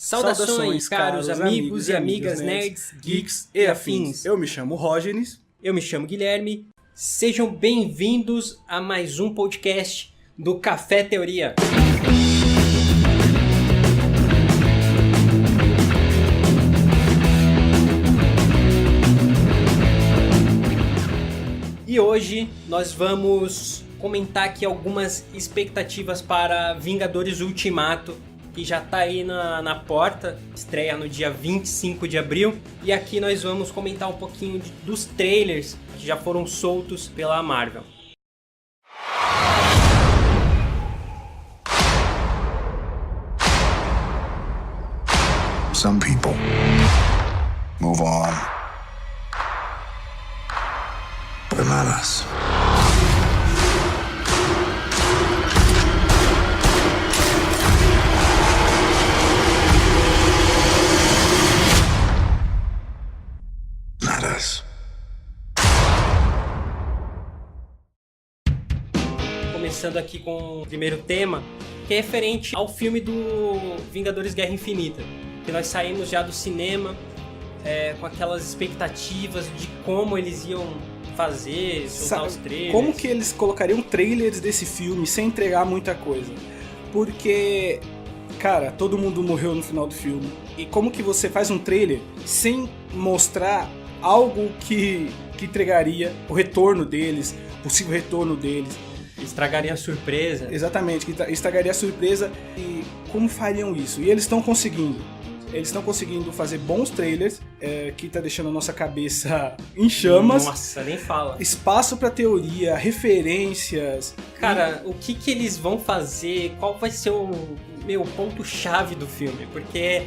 Saudações, caros amigos e amigas nerds, geeks e afins. Eu me chamo Rógenes. Eu me chamo Guilherme. Sejam bem-vindos a mais um podcast do Café Teoria. E hoje nós vamos comentar aqui algumas expectativas para Vingadores Ultimato, que já tá aí na porta, estreia no dia 25 de abril. E aqui nós vamos comentar um pouquinho dos trailers que já foram soltos pela Marvel. Some people move on, but not us. Not us. Começando aqui com o primeiro tema, que é referente ao filme do Vingadores Guerra Infinita, que nós saímos já do cinema com aquelas expectativas de como eles iam fazer, soltar os trailers. Como que eles colocariam trailers desse filme sem entregar muita coisa? Porque, cara, todo mundo morreu no final do filme. E como que você faz um trailer sem mostrar algo que entregaria o retorno deles, possível retorno deles? Estragaria a surpresa. Exatamente, que estragaria a surpresa. E como fariam isso? E eles estão conseguindo. Eles estão conseguindo fazer bons trailers, que tá deixando a nossa cabeça em chamas. Nossa, nem fala. Espaço pra teoria, referências. Cara, o que eles vão fazer? Qual vai ser o ponto-chave do filme? Porque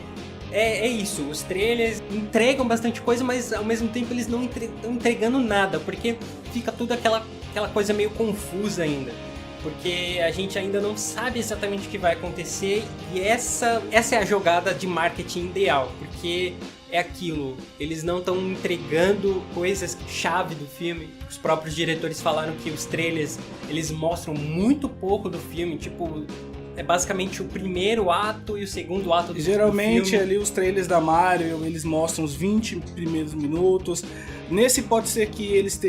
é isso, os trailers entregam bastante coisa, mas ao mesmo tempo eles não estão entregando nada, porque fica tudo aquela coisa meio confusa ainda. Porque a gente ainda não sabe exatamente o que vai acontecer, e essa é a jogada de marketing ideal, porque é aquilo, eles não estão entregando coisas chave do filme. Os próprios diretores falaram que os trailers, eles mostram muito pouco do filme, tipo, é basicamente o primeiro ato e o segundo ato do filme. Geralmente ali os trailers da Marvel, eles mostram os 20 primeiros minutos. Nesse pode ser que eles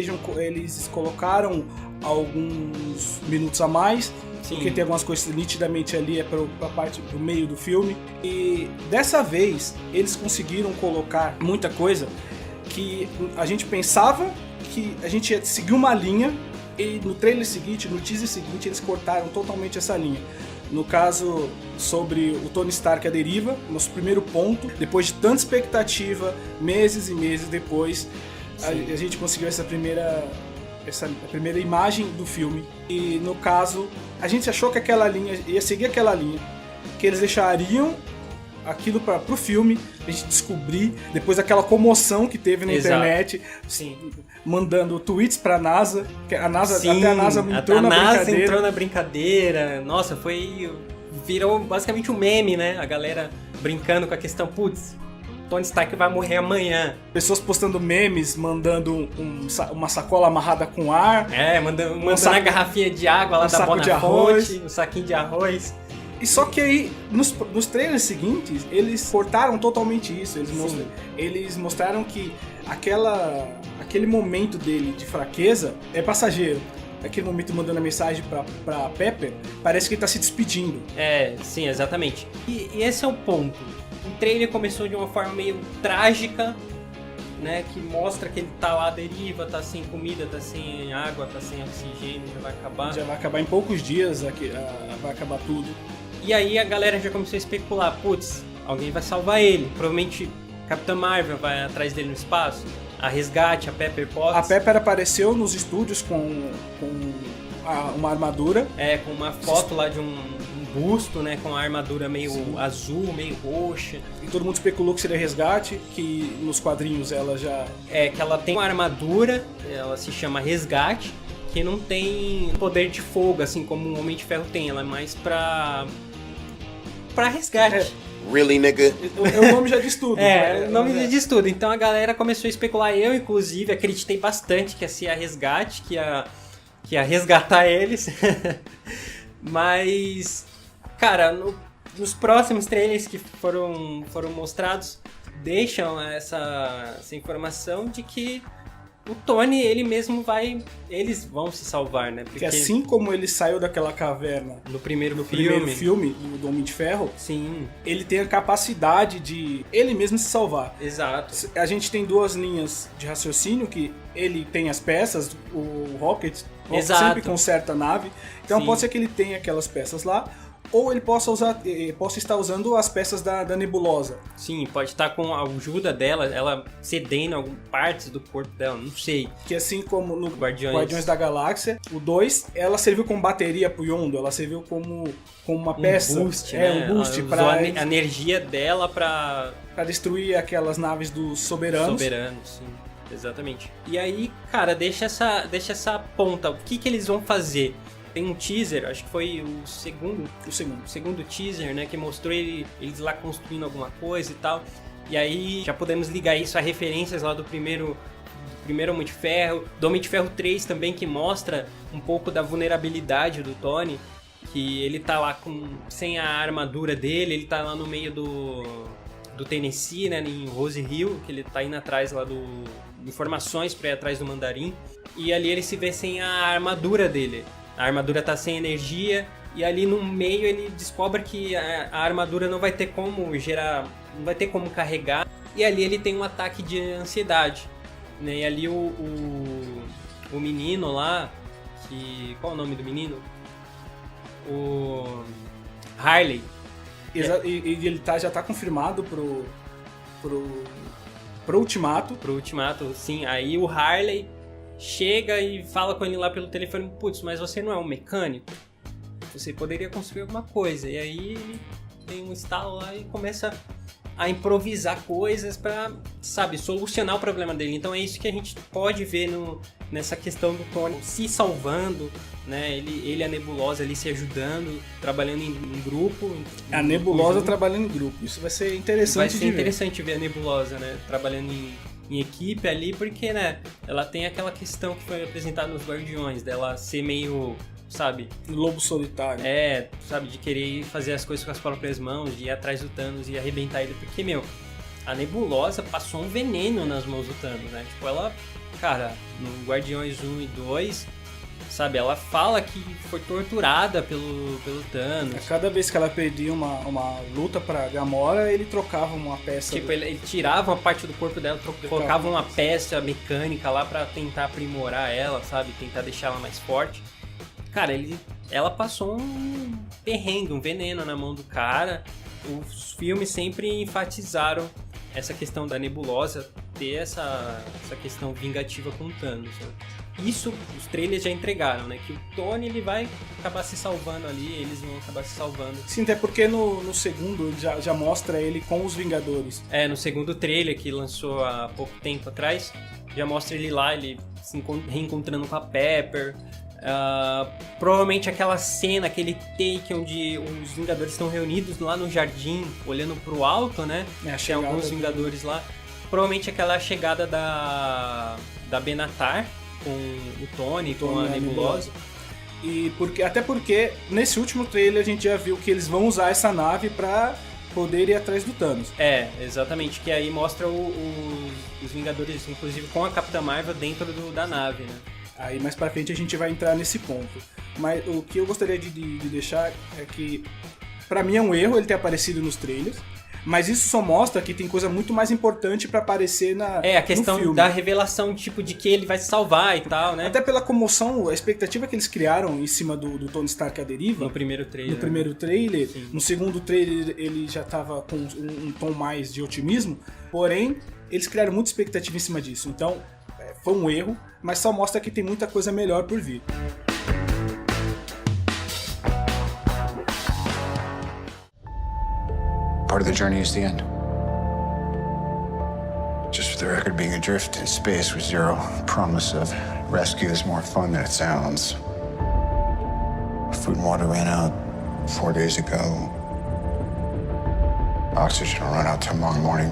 colocaram alguns minutos a mais. Sim. Porque tem algumas coisas nitidamente ali pra parte do meio do filme. E dessa vez eles conseguiram colocar muita coisa que a gente pensava que a gente ia seguir uma linha, e no trailer seguinte, no teaser seguinte, eles cortaram totalmente essa linha. No caso, sobre o Tony Stark à deriva, nosso primeiro ponto, depois de tanta expectativa, meses e meses depois, a gente conseguiu essa primeira imagem do filme. E no caso, a gente achou que aquela linha ia seguir aquela linha, que eles deixariam aquilo pro filme, a gente descobrir, depois daquela comoção que teve na internet. Sim. Mandando tweets pra NASA, que a NASA, sim, até a NASA entrou na brincadeira. Nossa, virou basicamente um meme, né? A galera brincando com a questão, putz, Tony Stark vai morrer amanhã. Pessoas postando memes, mandando uma sacola amarrada com ar. Mandando a garrafinha de água lá da Bonafonte, um saquinho de arroz. E só que aí, nos trailers seguintes, eles cortaram totalmente isso. Eles mostraram que aquele momento dele de fraqueza é passageiro. Aquele momento mandando a mensagem pra Pepper, parece que ele tá se despedindo. Sim, exatamente. E esse é o ponto. O trailer começou de uma forma meio trágica, né? Que mostra que ele tá lá à deriva, tá sem comida, tá sem água, tá sem oxigênio, já vai acabar. Já vai acabar em poucos dias, vai acabar tudo. E aí a galera já começou a especular, putz, alguém vai salvar ele. Provavelmente Capitã Marvel vai atrás dele no espaço. A Resgate, a Pepper Potts. A Pepper apareceu nos estúdios com uma armadura. Com uma foto lá de um busto, né? Com a armadura meio azul, meio roxa. E todo mundo especulou que seria Resgate, que nos quadrinhos ela já... que ela tem uma armadura, ela se chama Resgate, que não tem poder de fogo, assim como o Homem de Ferro tem. Ela é mais pra resgate. Really, nigga? O nome já diz tudo. O nome já diz tudo. Então a galera começou a especular. Eu, inclusive, acreditei bastante que ia ser a Resgate, que ia resgatar eles. Mas, cara, Nos próximos trailers que foram mostrados, deixam essa informação de que o Tony, eles vão se salvar, né? Porque assim como ele saiu daquela caverna no primeiro filme do Homem de Ferro, sim, ele tem a capacidade de ele mesmo se salvar. Exato. A gente tem duas linhas de raciocínio, que ele tem as peças, o Rocket sempre conserta a nave, então sim, pode ser que ele tenha aquelas peças lá, ou ele possa estar usando as peças da Nebulosa. Sim, pode estar com a ajuda dela, ela cedendo algumas partes do corpo dela, não sei. Que assim como no Guardiões da Galáxia, o 2, ela serviu como bateria pro Yondu, ela serviu como uma peça. Boost, né? Um boost para a energia dela pra destruir aquelas naves dos soberanos. Sim. Exatamente. E aí, cara, deixa essa ponta. O que eles vão fazer? Tem um teaser, acho que foi o segundo teaser, né, que mostrou eles lá construindo alguma coisa e tal. E aí já podemos ligar isso a referências lá do primeiro Homem de Ferro, do Homem de Ferro 3 também, que mostra um pouco da vulnerabilidade do Tony, que ele tá lá sem a armadura dele, ele tá lá no meio do Tennessee, né, em Rose Hill, que ele tá indo atrás lá informações pra ir atrás do Mandarim, e ali ele se vê sem a armadura dele. A armadura tá sem energia, e ali no meio ele descobre que a armadura não vai ter como não vai ter como carregar, e ali ele tem um ataque de ansiedade, né? E ali o menino lá, qual é o nome do menino? O Harley. E ele já tá confirmado pro Ultimato. Pro Ultimato, sim. Aí o Harley chega e fala com ele lá pelo telefone: putz, mas você não é um mecânico? Você poderia construir alguma coisa. E aí ele tem um estalo lá e começa a improvisar coisas pra, sabe, solucionar o problema dele. Então é isso que a gente pode ver nessa questão do Tony se salvando, né? Ele e a Nebulosa ali se ajudando, trabalhando em grupo. A Nebulosa trabalhando em grupo. Isso vai ser interessante de ver. Vai ser interessante ver a Nebulosa, né, trabalhando em equipe ali, porque, né, ela tem aquela questão que foi apresentada nos Guardiões, dela ser meio, sabe, lobo solitário. Sabe, de querer fazer as coisas com as próprias mãos, de ir atrás do Thanos e arrebentar ele, porque, a Nebulosa passou um veneno nas mãos do Thanos, né? Tipo, ela, cara, no Guardiões 1 e 2, sabe, ela fala que foi torturada pelo Thanos. A cada vez que ela perdia uma luta pra Gamora, ele trocava uma peça. Tipo, ele tirava uma parte do corpo dela, colocava uma peça mecânica lá pra tentar aprimorar ela, sabe, tentar deixar ela mais forte. Cara, ela passou um perrengue, um veneno na mão do cara. Os filmes sempre enfatizaram essa questão da Nebulosa ter essa questão vingativa com o Thanos, né? Isso os trailers já entregaram, né? Que o Tony ele vai acabar se salvando ali, eles vão acabar se salvando. Sim, até porque no segundo já mostra ele com os Vingadores. No segundo trailer que lançou há pouco tempo atrás, já mostra ele lá, ele se reencontrando com a Pepper. Provavelmente aquela cena, aquele take onde os Vingadores estão reunidos lá no jardim, olhando pro alto, né? Tem alguns Vingadores lá. Provavelmente aquela chegada da Benatar com o Tony, com a Nebulosa. Até porque nesse último trailer a gente já viu que eles vão usar essa nave pra poder ir atrás do Thanos. Exatamente, que aí mostra os Vingadores, inclusive com a Capitã Marvel dentro da nave, né? Aí mais pra frente a gente vai entrar nesse ponto. Mas o que eu gostaria de deixar é que, pra mim é um erro ele ter aparecido nos trailers, mas isso só mostra que tem coisa muito mais importante pra aparecer a questão da revelação, tipo, de que ele vai se salvar e tal, né? Até pela comoção, a expectativa que eles criaram em cima do Tony Stark à deriva. No primeiro trailer. Sim. No segundo trailer ele já tava com um tom mais de otimismo, porém, eles criaram muita expectativa em cima disso. Então, foi um erro, mas só mostra que tem muita coisa melhor por vir. Part of the journey is the end. Just for the record, being adrift in space with zero promise of rescue is more fun than it sounds. Food and water ran out 4 days ago. Oxygen will run out tomorrow morning.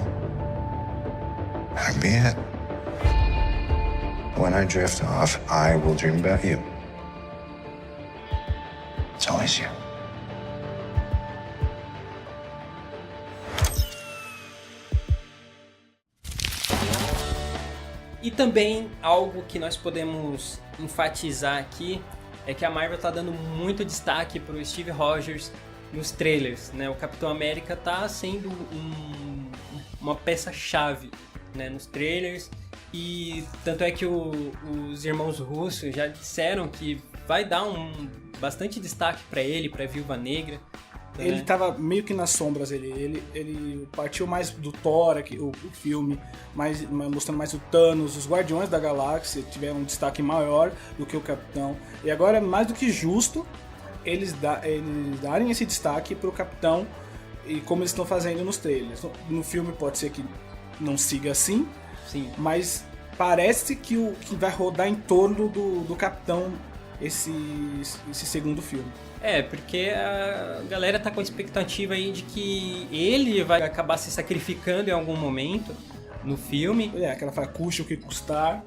That'll be it. When I drift off, I will dream about you. It's always you. E também algo que nós podemos enfatizar aqui é que a Marvel tá dando muito destaque pro Steve Rogers nos trailers, né? O Capitão América tá sendo uma peça-chave, né, nos trailers, e tanto é que os irmãos russos já disseram que vai dar bastante destaque para ele, pra Viúva Negra. Ele tava meio que nas sombras, ele partiu mais do Thor, o filme, mostrando mais o Thanos, os Guardiões da Galáxia tiveram um destaque maior do que o Capitão. E agora é mais do que justo eles darem esse destaque pro Capitão, e como eles estão fazendo nos trailers. No filme pode ser que não siga assim, sim, mas parece que vai rodar em torno do Capitão esse segundo filme. Porque a galera tá com a expectativa aí de que ele vai acabar se sacrificando em algum momento no filme. Aquela frase, custe o que custar.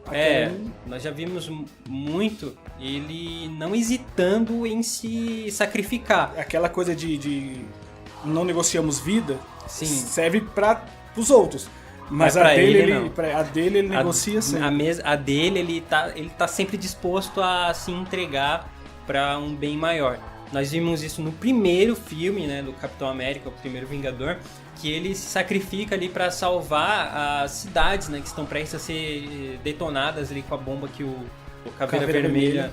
Nós já vimos muito ele não hesitando em se sacrificar. Aquela coisa de não negociamos vida, sim, serve para os outros. Mas a dele ele negocia sempre. A dele ele tá sempre disposto a se entregar para um bem maior. Nós vimos isso no primeiro filme, né, do Capitão América, o primeiro Vingador, que ele se sacrifica ali para salvar as cidades, né, que estão prestes a ser detonadas ali com a bomba que o Caveira Vermelha,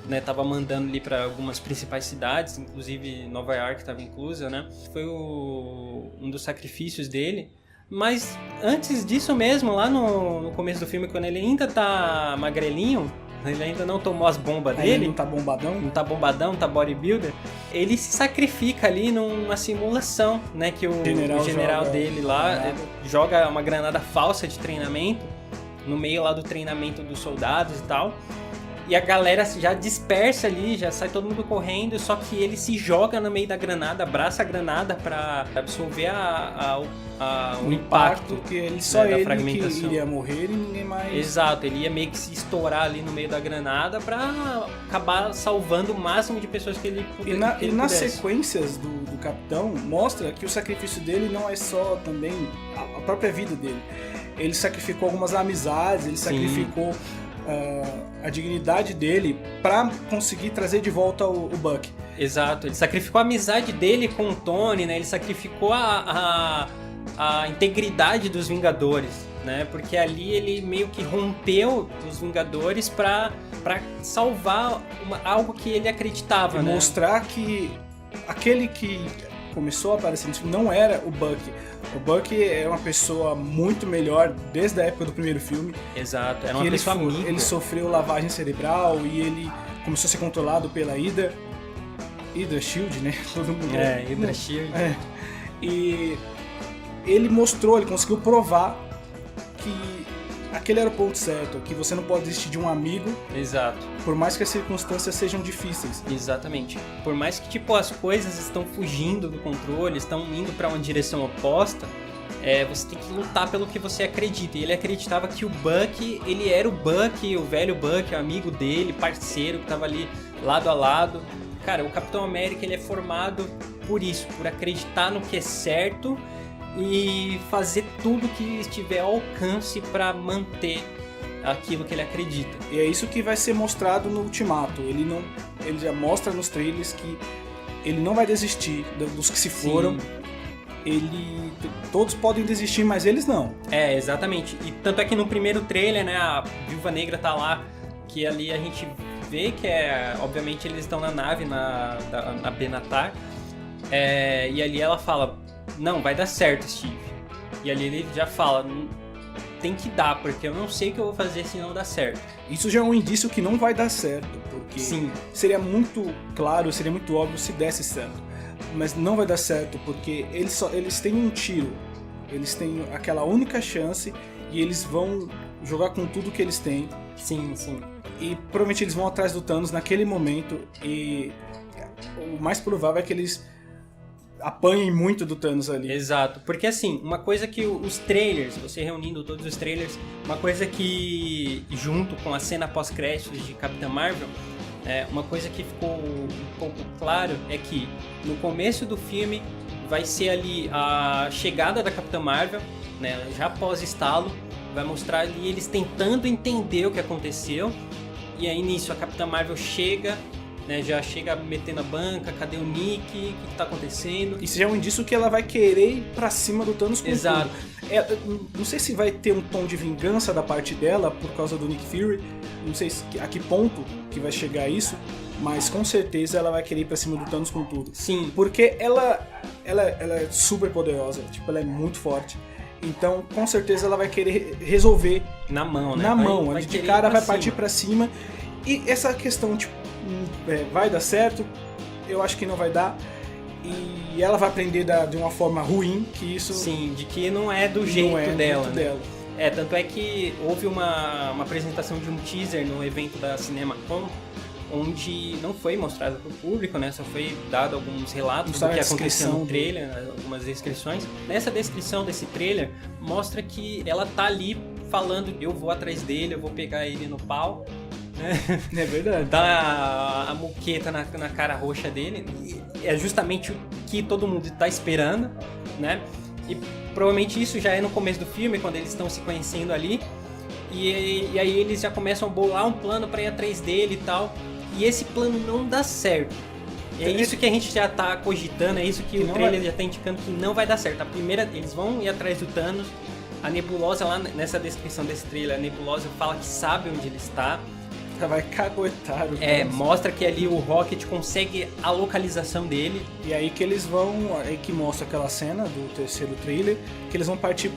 né, tava mandando ali para algumas principais cidades, inclusive Nova York estava inclusa, né? Foi um dos sacrifícios dele. Mas antes disso mesmo, lá no começo do filme, quando ele ainda tá magrelinho, ele ainda não tomou as bombas dele. Não tá bombadão? Não tá bombadão, tá bodybuilder. Ele se sacrifica ali numa simulação, né? Que o general dele lá joga uma granada falsa de treinamento no meio lá do treinamento dos soldados e tal. E a galera já dispersa ali, já sai todo mundo correndo, só que ele se joga no meio da granada, abraça a granada pra absorver o impacto, que ele da fragmentação. Que iria morrer e ninguém mais... Exato, ele ia meio que se estourar ali no meio da granada pra acabar salvando o máximo de pessoas que ele pudesse. E nas sequências do Capitão, mostra que o sacrifício dele não é só também a própria vida dele. Ele sacrificou algumas amizades, ele sacrificou... a dignidade dele pra conseguir trazer de volta o Buck. Exato, ele sacrificou a amizade dele com o Tony, né? Ele sacrificou a integridade dos Vingadores, né? Porque ali ele meio que rompeu os Vingadores pra salvar algo que ele acreditava, e né? Mostrar que aquele que começou a aparecer no filme não era o Buck. O Buck é uma pessoa muito melhor desde a época do primeiro filme. Exato, era uma pessoa amiga. Ele sofreu lavagem cerebral e ele começou a ser controlado pela Hydra Shield, né? Todo mundo. Hydra Shield. E ele conseguiu provar que aquele era o ponto certo, que você não pode desistir de um amigo. Exato. Por mais que as circunstâncias sejam difíceis. Exatamente. Por mais que as coisas estão fugindo do controle, estão indo para uma direção oposta, você tem que lutar pelo que você acredita. E ele acreditava que o Buck, ele era o Buck, o velho Buck, amigo dele, parceiro, que estava ali lado a lado. Cara, o Capitão América, ele é formado por isso, por acreditar no que é certo e fazer tudo que estiver ao alcance para manter aquilo que ele acredita. E é isso que vai ser mostrado no Ultimato. Ele já mostra nos trailers que ele não vai desistir dos que se foram. Todos podem desistir, mas eles não. Exatamente. E tanto é que no primeiro trailer, né, a Viúva Negra tá lá, que ali a gente vê que obviamente eles estão na nave, na Benatar, e ali ela fala, não, vai dar certo, Steve. E ali ele já fala, tem que dar, porque eu não sei o que eu vou fazer se não dar certo. Isso já é um indício que não vai dar certo, porque seria muito claro, seria muito óbvio se desse certo. Mas não vai dar certo, porque eles têm um tiro, eles têm aquela única chance e eles vão jogar com tudo que eles têm. Sim, sim. E provavelmente eles vão atrás do Thanos naquele momento e o mais provável é que eles apanhem muito do Thanos ali. Exato, porque assim, uma coisa que os trailers, você reunindo todos os trailers, uma coisa que, junto com a cena pós-créditos de Capitã Marvel, uma coisa que ficou um pouco claro é que no começo do filme vai ser ali a chegada da Capitã Marvel, né, já pós-estalo, Vai mostrar ali eles tentando entender o que aconteceu. E aí nisso a Capitã Marvel chega, né, já chega metendo a banca, cadê o Nick, o que tá acontecendo? Isso já é um indício que ela vai querer ir pra cima do Thanos com Exato. tudo. Não sei se vai ter um tom de vingança da parte dela por causa do Nick Fury, não sei a que ponto que vai chegar isso, mas com certeza ela vai querer ir pra cima do Thanos com tudo. Sim. Porque ela é super poderosa, tipo, ela é muito forte. Então, com certeza ela vai querer resolver Na mão, né? na mão. Vai De querer cara ir pra vai partir cima. pra cima. E essa questão, tipo, vai dar certo? Eu acho que não vai dar. E ela vai aprender de uma forma ruim, que isso Sim, de que não é do não jeito é do dela. jeito né? dela. Tanto é que houve uma apresentação de um teaser no evento da CinemaCon, onde não foi mostrado para o público, né? Só foi dado alguns relatos do Mostraram que a aconteceu no descrição trailer, algumas descrições. Nessa descrição desse trailer, mostra que ela tá ali falando, eu vou atrás dele, eu vou pegar ele no pau. É verdade. Dá a muqueta na cara roxa dele. E é justamente o que todo mundo tá esperando, né? E provavelmente isso já é no começo do filme, quando eles estão se conhecendo ali. E aí eles já começam a bolar um plano pra ir atrás dele e tal. E esse plano não dá certo. E é isso que a gente já tá cogitando, é isso que o trailer já tá indicando que não vai dar certo. A primeira, eles vão ir atrás do Thanos. A Nebulosa, lá nessa descrição desse trailer, a Nebulosa fala que sabe onde ele está. Ela vai cagotar o Thanos. Mostra que ali o Rocket consegue a localização dele. E aí que eles vão, aí que mostra aquela cena do terceiro trailer, que eles vão partir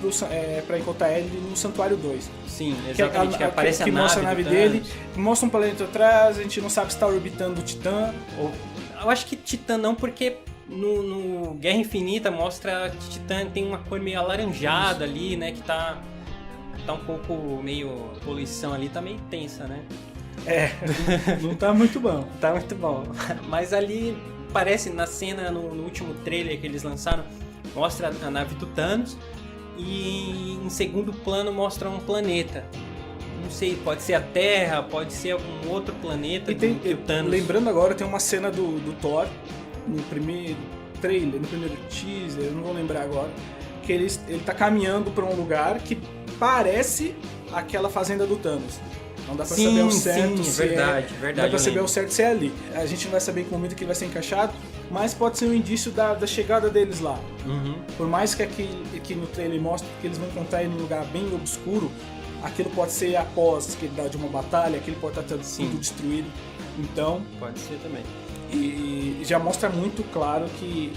pra encontrar ele no Santuário 2. Sim, exatamente, que aparece que a nave mostra a nave do dele, Thanos. mostra um planeta atrás, a gente não sabe se tá orbitando o Titã. Eu acho que Titã não, porque no Guerra Infinita mostra que Titã tem uma cor meio alaranjada ali, né? Que tá um pouco meio... A poluição ali tá meio tensa, né? Não tá muito bom. Tá muito bom. Mas ali parece na cena, no último trailer que eles lançaram, mostra a nave do Thanos e em segundo plano mostra um planeta. Não sei, pode ser a Terra, pode ser algum outro planeta E tem, que o Thanos... lembrando agora, tem uma cena do Thor, no primeiro trailer, no primeiro teaser, eu não vou lembrar agora, que ele tá caminhando pra um lugar que parece aquela fazenda do Thanos. Não dá pra saber ao certo se verdade. Não dá pra saber ao certo se é ali. A gente não vai saber em que momento que ele vai ser encaixado, mas pode ser um indício da chegada deles lá. Uhum. Por mais que aqui no trailer mostre que eles vão encontrar ele num lugar bem obscuro, aquilo pode ser após que ele dá de uma batalha, aquilo pode estar tudo destruído. Então... Pode ser também. E já mostra muito claro que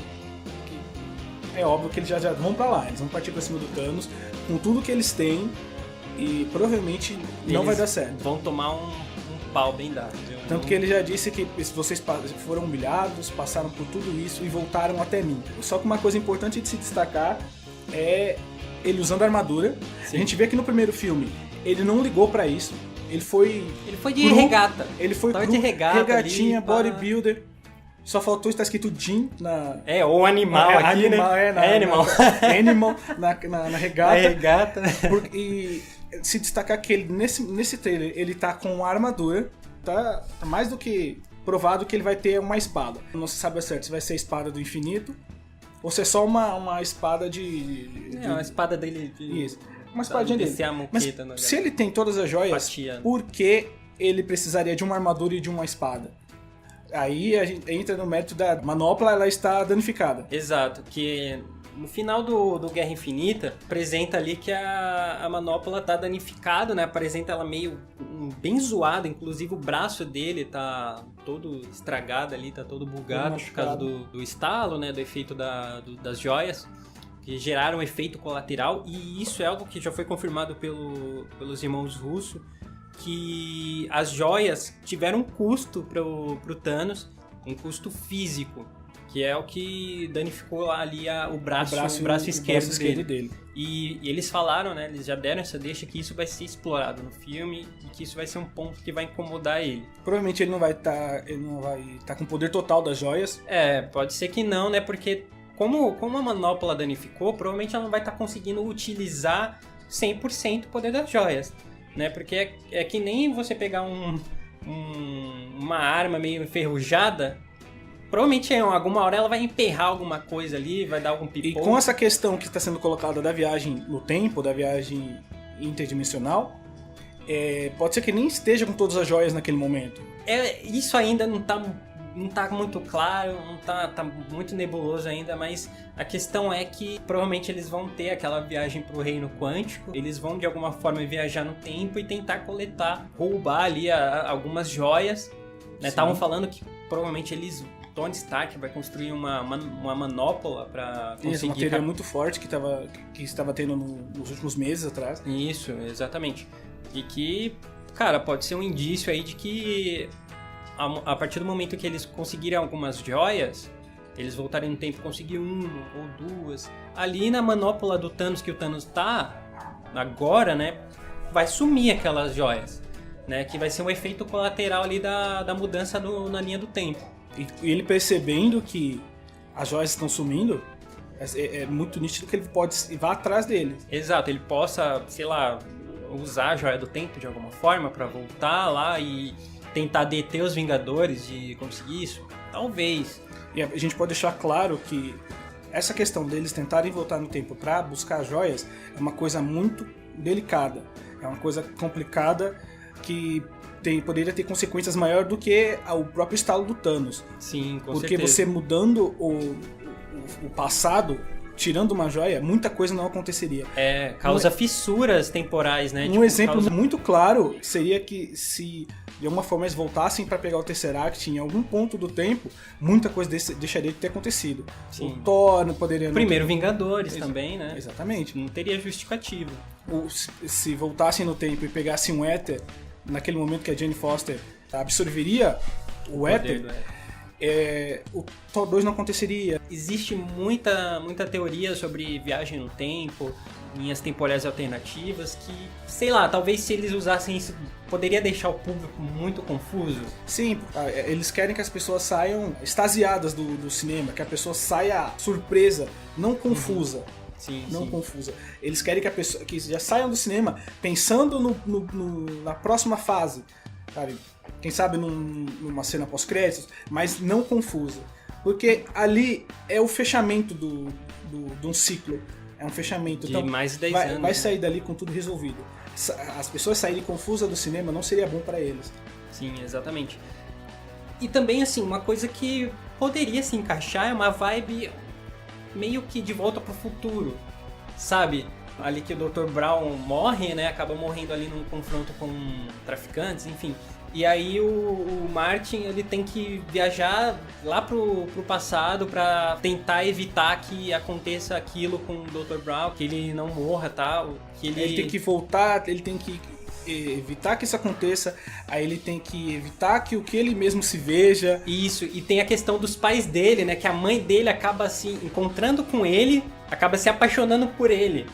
é óbvio que eles já vão pra lá. Eles vão partir pra cima do Thanos com tudo que eles têm e provavelmente não vai dar certo. Vão tomar um pau bem dado. Tanto que ele já disse que vocês foram humilhados, passaram por tudo isso e voltaram até mim. Só que uma coisa importante de se destacar é ele usando a armadura. Sim. A gente vê que no primeiro filme ele não ligou pra isso. Ele foi de regata. Ele foi Tava de regata regatinha, ali, bodybuilder. Só faltou estar escrito Jim na... ou animal aqui, animal, né? Animal na regata. Na regata. E se destacar que ele, nesse trailer, ele tá com a armadura, tá mais do que provado que ele vai ter uma espada. Não se sabe ao certo se vai ser a espada do infinito ou se é só uma espada uma espada dele... Isso, uma espadinha dele. Mas se ele tem todas as joias, por que ele precisaria de uma armadura e de uma espada? Aí a gente entra no mérito da manopla, ela está danificada. Exato, que no final do Guerra Infinita, apresenta ali que a manopla tá danificada, né? Apresenta ela meio bem zoada, inclusive o braço dele tá todo estragado ali, tá todo bugado por causa do estalo, né? Do efeito das joias, que geraram um efeito colateral, e isso é algo que já foi confirmado pelos irmãos Russo, que as joias tiveram um custo pro Thanos, um custo físico, que é o que danificou lá ali o braço esquerdo dele. E eles falaram, né, eles já deram essa deixa que isso vai ser explorado no filme e que isso vai ser um ponto que vai incomodar ele. Provavelmente ele não vai estar com o poder total das joias. Pode ser que não, né, porque como a manopla danificou, provavelmente ela não vai estar conseguindo utilizar 100% o poder das joias. Né? Porque é que nem você pegar uma arma meio enferrujada, provavelmente em alguma hora ela vai emperrar alguma coisa ali, vai dar algum pipoco. E com essa questão que está sendo colocada da viagem no tempo, da viagem interdimensional, pode ser que nem esteja com todas as joias naquele momento. Isso ainda não tá muito claro, não tá muito nebuloso ainda, mas a questão é que provavelmente eles vão ter aquela viagem pro reino quântico, eles vão de alguma forma viajar no tempo e tentar roubar ali algumas joias, né? Estavam falando que provavelmente Tony Stark vai construir uma manopla pra conseguir... Isso, uma teoria muito forte que estava tendo nos últimos meses atrás. Isso, exatamente. E que, cara, pode ser um indício aí de que a partir do momento que eles conseguirem algumas joias, eles voltarem no tempo e conseguir uma ou duas, ali na manopla do Thanos que o Thanos tá agora, né, vai sumir aquelas joias, né, que vai ser um efeito colateral ali da mudança na linha do tempo. E ele percebendo que as joias estão sumindo, é muito nítido que ele pode ir atrás deles. Exato, ele possa, sei lá, usar a joia do tempo de alguma forma pra voltar lá e tentar deter os Vingadores de conseguir isso? Talvez. E a gente pode deixar claro que essa questão deles tentarem voltar no tempo pra buscar as joias é uma coisa muito delicada. É uma coisa complicada que poderia ter consequências maiores do que o próprio estalo do Thanos. Sim, com Porque certeza. você mudando o passado, tirando uma joia, muita coisa não aconteceria. Causa fissuras temporais, né? Um exemplo muito claro seria que se de alguma forma eles voltassem para pegar o Tesseract em algum ponto do tempo, muita coisa deixaria de ter acontecido. Sim. O Thor não poderia... Primeiro Vingadores também, né? Exatamente. Não teria justificativa. Se voltassem no tempo e pegassem um éter, naquele momento que a Jane Foster absorveria o éter, o Thor 2 não aconteceria. Existe muita teoria sobre viagem no tempo, linhas temporais alternativas, que, sei lá, talvez se eles usassem isso, poderia deixar o público muito confuso. Sim, eles querem que as pessoas saiam extasiadas do cinema, que a pessoa saia surpresa, não confusa. Sim, não confusa. Eles querem que já saiam do cinema pensando na próxima fase, sabe? Quem sabe numa cena pós-créditos, mas não confusa. Porque ali é o fechamento de um ciclo. É um fechamento. De então, mais de 10 anos. Vai sair dali com tudo resolvido. As pessoas saírem confusas do cinema não seria bom para eles. Sim, exatamente. E também, assim, uma coisa que poderia se encaixar é uma vibe meio que de volta pro futuro, sabe? Ali que o Dr. Brown morre, né? Acaba morrendo ali num confronto com traficantes, enfim. E aí o Martin, ele tem que viajar lá pro passado pra tentar evitar que aconteça aquilo com o Dr. Brown, que ele não morra, tal, que ele tem que voltar, ele tem que evitar que isso aconteça, aí ele tem que evitar que o que ele mesmo se veja. Isso, e tem a questão dos pais dele, né? Que a mãe dele acaba se encontrando com ele, acaba se apaixonando por ele.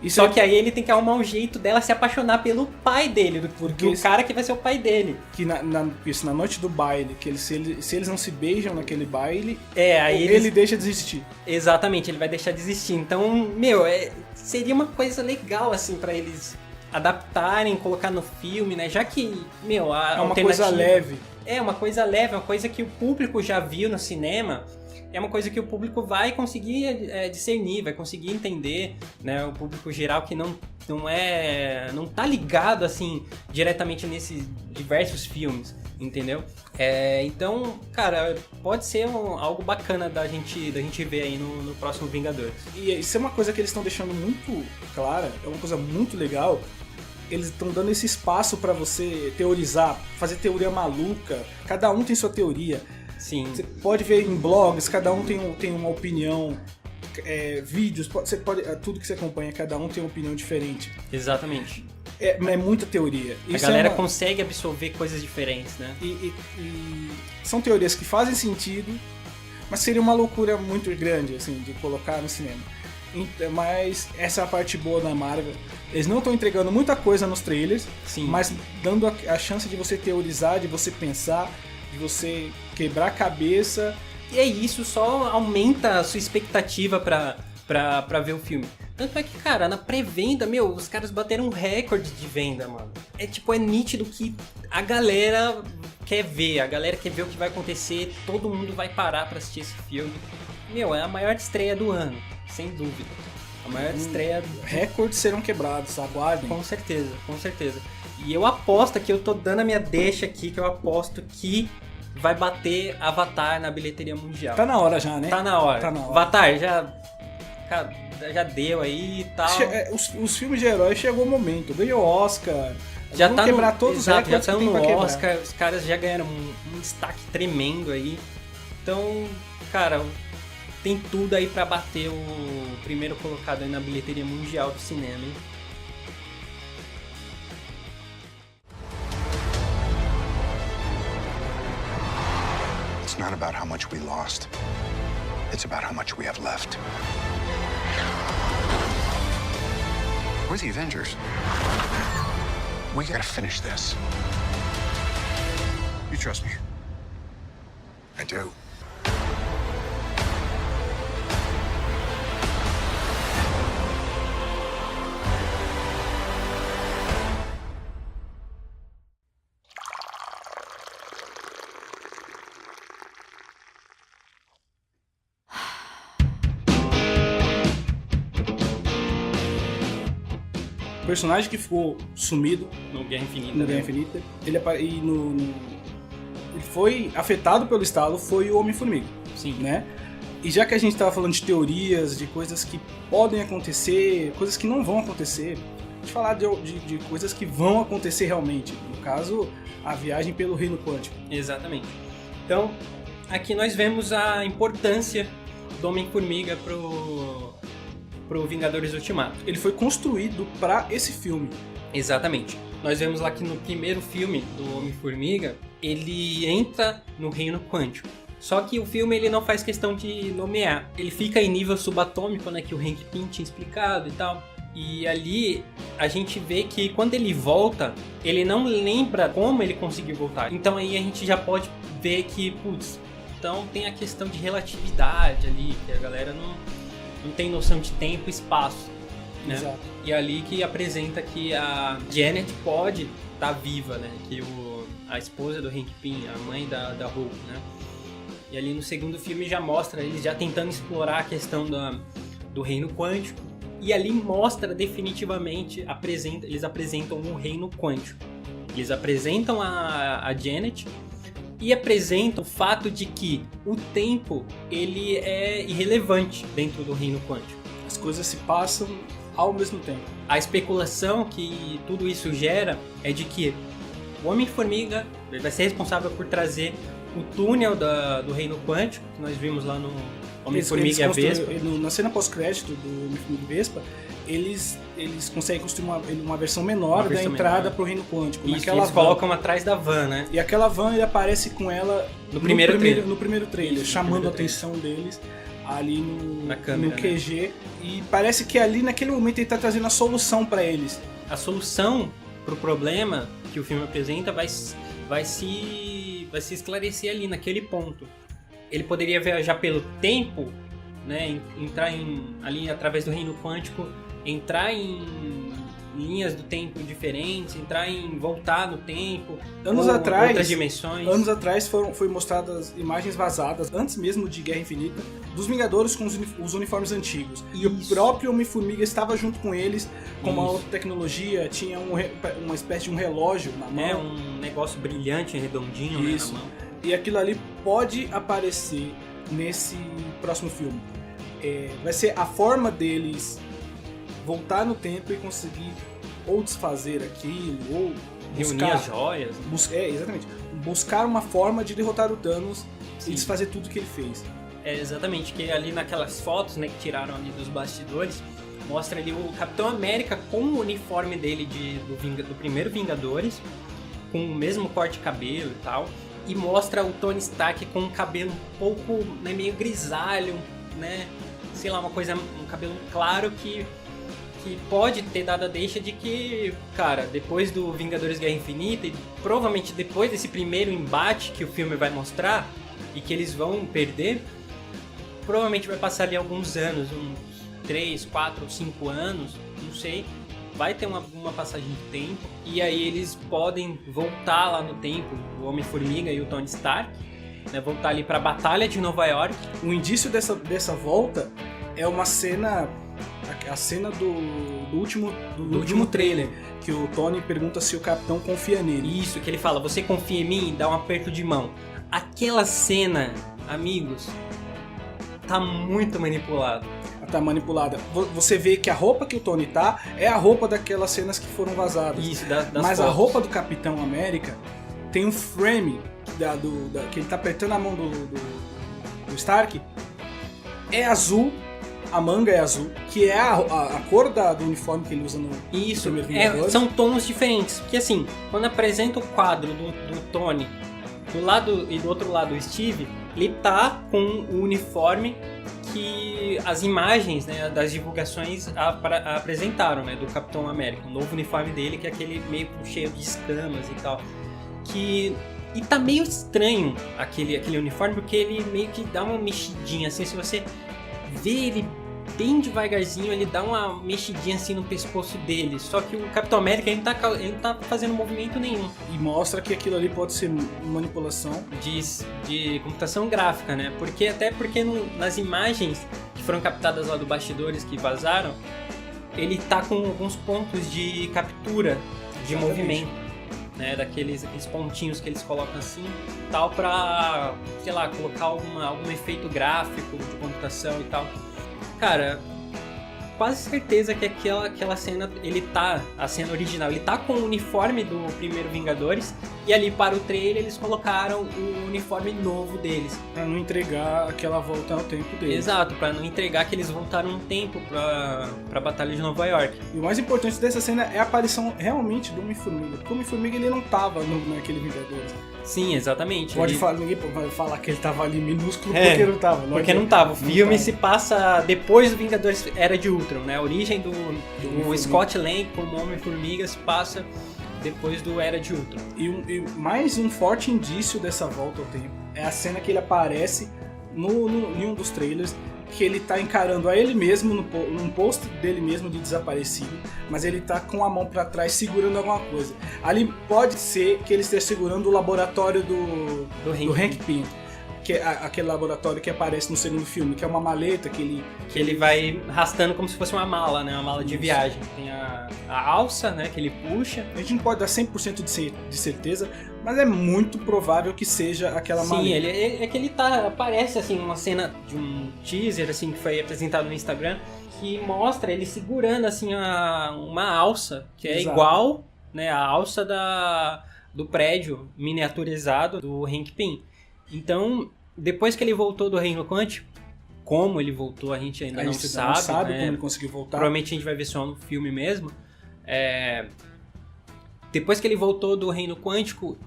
Só que aí ele tem que arrumar um jeito dela se apaixonar pelo pai dele, do cara que vai ser o pai dele. Que na noite do baile, que se eles não se beijam naquele baile, aí ele deixa de existir. Exatamente, ele vai deixar de existir. Então, seria uma coisa legal, assim, pra eles adaptarem, colocar no filme, né? Já que, é uma coisa leve. É uma coisa leve, uma coisa que o público já viu no cinema. É uma coisa que o público vai conseguir discernir, vai conseguir entender, né? O público geral que não tá ligado, assim, diretamente nesses diversos filmes, entendeu? Então, cara, pode ser algo bacana da gente ver aí no próximo Vingadores. E isso é uma coisa que eles estão deixando muito clara, é uma coisa muito legal. Eles estão dando esse espaço pra você teorizar, fazer teoria maluca, cada um tem sua teoria. Sim. Você pode ver em blogs, cada um tem uma opinião, vídeos, tudo que você acompanha, cada um tem uma opinião diferente. Exatamente. É muita teoria. A galera consegue absorver coisas diferentes, né? E são teorias que fazem sentido, mas seria uma loucura muito grande, assim, de colocar no cinema. Mas essa é a parte boa da Marvel. Eles não estão entregando muita coisa nos trailers, sim, mas dando a chance de você teorizar, de você pensar, de você quebrar a cabeça. E isso só aumenta a sua expectativa pra ver o filme. Tanto é que, cara, na pré-venda, os caras bateram um recorde de venda, mano. É nítido que a galera quer ver o que vai acontecer, todo mundo vai parar pra assistir esse filme. É a maior estreia do ano, sem dúvida. A maior estreia. Recordes serão quebrados, aguardem. Com certeza, com certeza. E eu aposto que eu tô dando a minha deixa aqui, que eu aposto que vai bater Avatar na bilheteria mundial. Tá na hora já, né? Tá na hora. Tá na hora. Avatar já deu aí e tal. Os filmes de herói chegou o momento. Ganhou Oscar. Já vão tá quebrar no, todos os exato, já recordes tá que tem no pra quebrar. Oscar, os caras já ganharam um destaque tremendo aí. Então, cara, tem tudo aí pra bater o primeiro colocado aí na bilheteria mundial do cinema, hein? It's not about how much we lost. It's about how much we have left. We're the Avengers. We gotta finish this. You trust me? I do. O personagem que ficou sumido No Guerra Infinita. no Guerra Infinita, ele foi afetado pelo estalo, foi o Homem-Formiga. Sim. Né? E já que a gente tava falando de teorias, de coisas que podem acontecer, coisas que não vão acontecer, a gente falar de coisas que vão acontecer realmente. No caso, a viagem pelo reino quântico. Exatamente. Então, aqui nós vemos a importância do Homem-Formiga pro Vingadores Ultimato. Ele foi construído para esse filme. Exatamente. Nós vemos lá que no primeiro filme do Homem-Formiga, ele entra no reino quântico. Só que o filme ele não faz questão de nomear. Ele fica em nível subatômico, né, que o Hank Pym tinha explicado e tal. E ali a gente vê que quando ele volta, ele não lembra como ele conseguiu voltar. Então aí a gente já pode ver que, putz, então tem a questão de relatividade ali, que a galera não tem noção de tempo e espaço. Né? Exato. E ali que apresenta que a Janet pode estar viva, né? Que a esposa do Hank Pym, a mãe da Hope, né? E ali no segundo filme já mostra eles já tentando explorar a questão do reino quântico. E ali mostra definitivamente, eles apresentam o reino quântico. Eles apresentam a Janet e apresentam o fato de que o tempo ele é irrelevante dentro do reino quântico. As coisas se passam ao mesmo tempo. A especulação que tudo isso gera é de que o Homem-Formiga vai ser responsável por trazer o túnel do reino quântico, que nós vimos lá no Homem-Formiga e a Vespa. Na cena pós-crédito do Homem-Formiga e Vespa, eles conseguem construir uma versão menor da entrada pro reino quântico. Isso, eles colocam atrás da van, né? E aquela van, ele aparece com ela no primeiro trailer, Isso, chamando a atenção deles ali na câmera, no QG. Né? E parece que ali, naquele momento, ele tá trazendo a solução para eles. A solução pro problema que o filme apresenta vai se esclarecer ali, naquele ponto. Ele poderia viajar pelo tempo, né, entrar ali através do reino quântico, entrar em linhas do tempo diferentes, voltar no tempo, outras dimensões. Anos atrás foi mostradas imagens vazadas, antes mesmo de Guerra Infinita, dos Vingadores com os uniformes antigos. Isso. E o próprio Homem-Formiga estava junto com eles, com uma outra tecnologia, tinha uma espécie de um relógio na mão. É, um negócio brilhante, redondinho, né, na mão. E aquilo ali pode aparecer nesse próximo filme. Vai ser a forma deles voltar no tempo e conseguir ou desfazer aquilo, ou reunir as joias. Exatamente. Buscar uma forma de derrotar o Thanos e desfazer tudo que ele fez. Exatamente, que ali naquelas fotos, né, que tiraram ali dos bastidores, mostra ali o Capitão América com o uniforme dele do primeiro Vingadores, com o mesmo corte de cabelo e tal, e mostra o Tony Stark com um cabelo um pouco, né, meio grisalho, né, sei lá, um cabelo claro que pode ter dado a deixa de que, cara, depois do Vingadores Guerra Infinita e provavelmente depois desse primeiro embate que o filme vai mostrar e que eles vão perder, provavelmente vai passar ali alguns anos, uns 3, 4, 5 anos, não sei, vai ter uma passagem de tempo e aí eles podem voltar lá no tempo, o Homem-Formiga e o Tony Stark, né, voltar ali pra Batalha de Nova York. Um indício dessa volta é uma cena a cena do último trailer. Que o Tony pergunta se o Capitão confia nele. Isso, que ele fala, você confia em mim? Dá um aperto de mão. Aquela cena, amigos, tá muito manipulada. Tá manipulada. Você vê que a roupa que o Tony tá é a roupa daquelas cenas que foram vazadas. Isso, das Mas fotos. A roupa do Capitão América tem um frame que ele tá apertando a mão do Stark. É azul, a manga é azul, que é a cor do uniforme que ele usa no Isso, primeiro Vingadores. são tons diferentes. Porque assim, quando apresenta o quadro do Tony do lado e do outro lado o Steve, ele tá com o uniforme que as imagens, né, das divulgações apresentaram, né, do Capitão América, o novo uniforme dele, que é aquele meio cheio de escamas e tal. E tá meio estranho aquele uniforme, porque ele meio que dá uma mexidinha, assim, se você vê ele bem devagarzinho, ele dá uma mexidinha assim no pescoço dele. Só que o Capitão América, ele não tá fazendo movimento nenhum. E mostra que aquilo ali pode ser manipulação De computação gráfica, né? Porque nas imagens que foram captadas lá do bastidores que vazaram, ele tá com alguns pontos de captura de movimento, né? Daqueles pontinhos que eles colocam assim, tal, pra, sei lá, colocar algum efeito gráfico de computação e tal. Cara, quase certeza que aquela cena, a cena original, ele tá com o uniforme do primeiro Vingadores, e ali para o trailer eles colocaram o uniforme novo deles. Pra não entregar aquela volta ao tempo deles. Exato, pra não entregar que eles voltaram um tempo pra Batalha de Nova York. E o mais importante dessa cena é a aparição realmente do Homem-Formiga. Porque o Homem-Formiga ele não tava naquele Vingadores. Sim, exatamente. Ninguém vai falar que ele tava ali minúsculo porque não tava. Porque não tava. O filme se passa depois do Vingadores Era de Ultron, né? A origem do Scott Lang como Homem-Formiga se passa depois do Era de Ultron. E mais um forte indício dessa volta ao tempo é a cena que ele aparece em um dos trailers, que ele tá encarando a ele mesmo num post dele mesmo de desaparecido, mas ele tá com a mão pra trás segurando alguma coisa. Ali pode ser que ele esteja segurando o laboratório do Hank Pym, que é aquele laboratório que aparece no segundo filme, que é uma maleta que ele vai arrastando como se fosse uma mala, né? Uma mala de viagem. Tem a alça, né? Que ele puxa. A gente não pode dar 100% de certeza, mas é muito provável que seja aquela maleta. Sim, é que aparece assim uma cena de um teaser assim que foi apresentado no Instagram, que mostra ele segurando assim uma alça, que é Exato. igual, né, a alça do prédio miniaturizado do Hank Pym. Então, depois que ele voltou do Reino Quântico, como ele voltou a gente ainda não sabe, né? Como ele conseguiu voltar. Provavelmente a gente vai ver só no filme mesmo. Depois que ele voltou do Reino Quântico,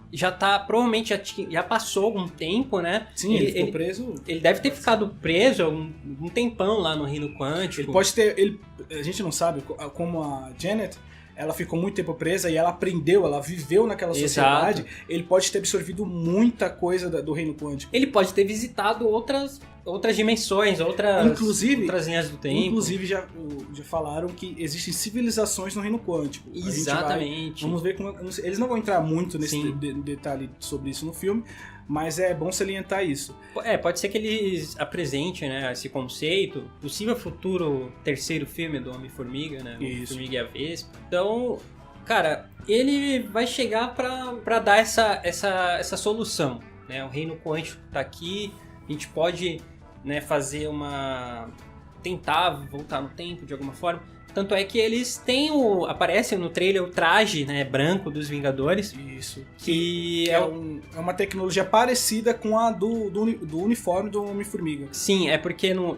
provavelmente já passou algum tempo, né? Sim, ele ficou preso. Ele deve ter ficado preso um tempão lá no Reino Quântico. Ele pode ter... a gente não sabe como a Janet... Ela ficou muito tempo presa e ela aprendeu, ela viveu naquela sociedade. Exato. Ele pode ter absorvido muita coisa do Reino Quântico. Ele pode ter visitado outras dimensões, outras linhas do tempo. Inclusive já falaram que existem civilizações no Reino Quântico. Exatamente. Vamos ver como... Eles não vão entrar muito nesse detalhe sobre isso no filme, mas é bom salientar isso. Pode ser que eles apresentem, né, esse conceito, possível futuro terceiro filme do Homem-Formiga, né, o Homem-Formiga e a Vespa. Então, cara, ele vai chegar pra dar essa solução, né, o Reino Quântico tá aqui, a gente pode, né, tentar voltar no tempo de alguma forma. Tanto é que eles têm aparece no trailer o traje, né, branco dos Vingadores. Isso. Que é uma tecnologia parecida com a do uniforme do Homem-Formiga. Sim, é porque no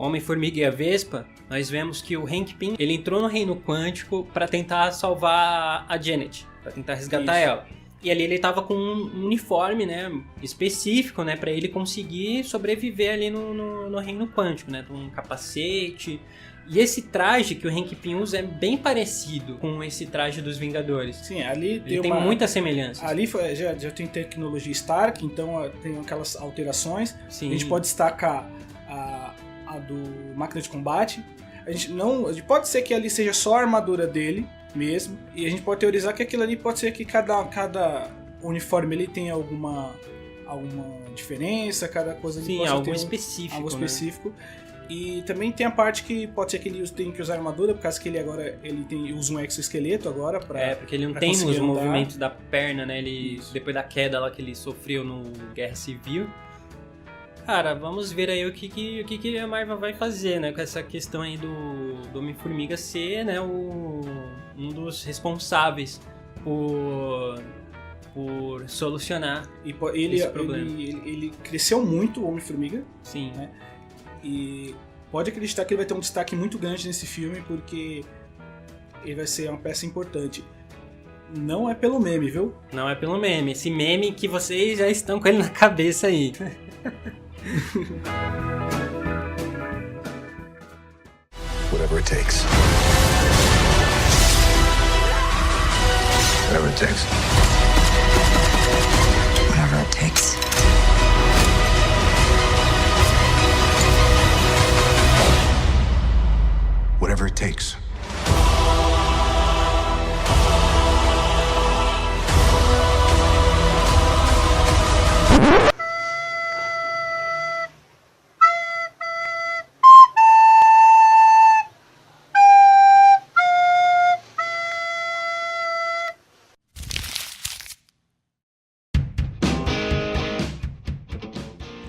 Homem-Formiga e a Vespa, nós vemos que o Hank Pym, ele entrou no Reino Quântico para tentar salvar a Janet, para tentar resgatar ela. E ali ele tava com um uniforme, né, específico, né, para ele conseguir sobreviver ali no Reino Quântico, né, um capacete. E esse traje que o Hank Pym usa é bem parecido com esse traje dos Vingadores. Sim, ali tem muita semelhança. Ali já tem tecnologia Stark, então tem aquelas alterações. Sim. A gente pode destacar a do máquina de combate. Pode ser que ali seja só a armadura dele mesmo. E a gente pode teorizar que aquilo ali pode ser que cada uniforme ele tem alguma diferença, cada coisa ali Sim, pode algo ter específico. Algo específico. E também tem a parte que pode ser que ele tenha que usar armadura, por causa que ele agora usa um exoesqueleto agora pra. Porque ele não tem os movimentos da perna, né? Ele, depois da queda lá que ele sofreu no Guerra Civil. Cara, vamos ver aí o que a Marvel vai fazer, né? Com essa questão aí do Homem-Formiga ser, né, um dos responsáveis por solucionar esse problema. Ele cresceu muito, o Homem-Formiga. Sim. Né? E pode acreditar que ele vai ter um destaque muito grande nesse filme, porque ele vai ser uma peça importante. Não é pelo meme, viu? Não é pelo meme. Esse meme que vocês já estão com ele na cabeça aí. Whatever it takes. Whatever it takes. Whatever it takes. Whatever it takes.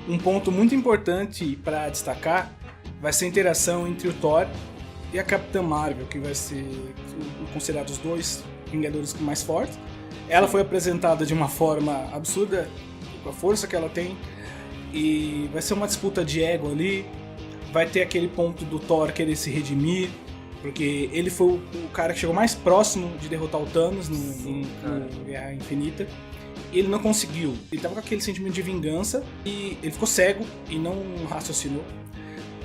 Um ponto muito importante para destacar vai ser a interação entre o Thor e a Capitã Marvel, que vai ser considerado os dois Vingadores mais fortes. Ela foi apresentada de uma forma absurda, com a força que ela tem, e vai ser uma disputa de ego ali. Vai ter aquele ponto do Thor querer se redimir, porque ele foi o cara que chegou mais próximo de derrotar o Thanos no Guerra Infinita. Ele não conseguiu. Ele tava com aquele sentimento de vingança e ele ficou cego e não raciocinou.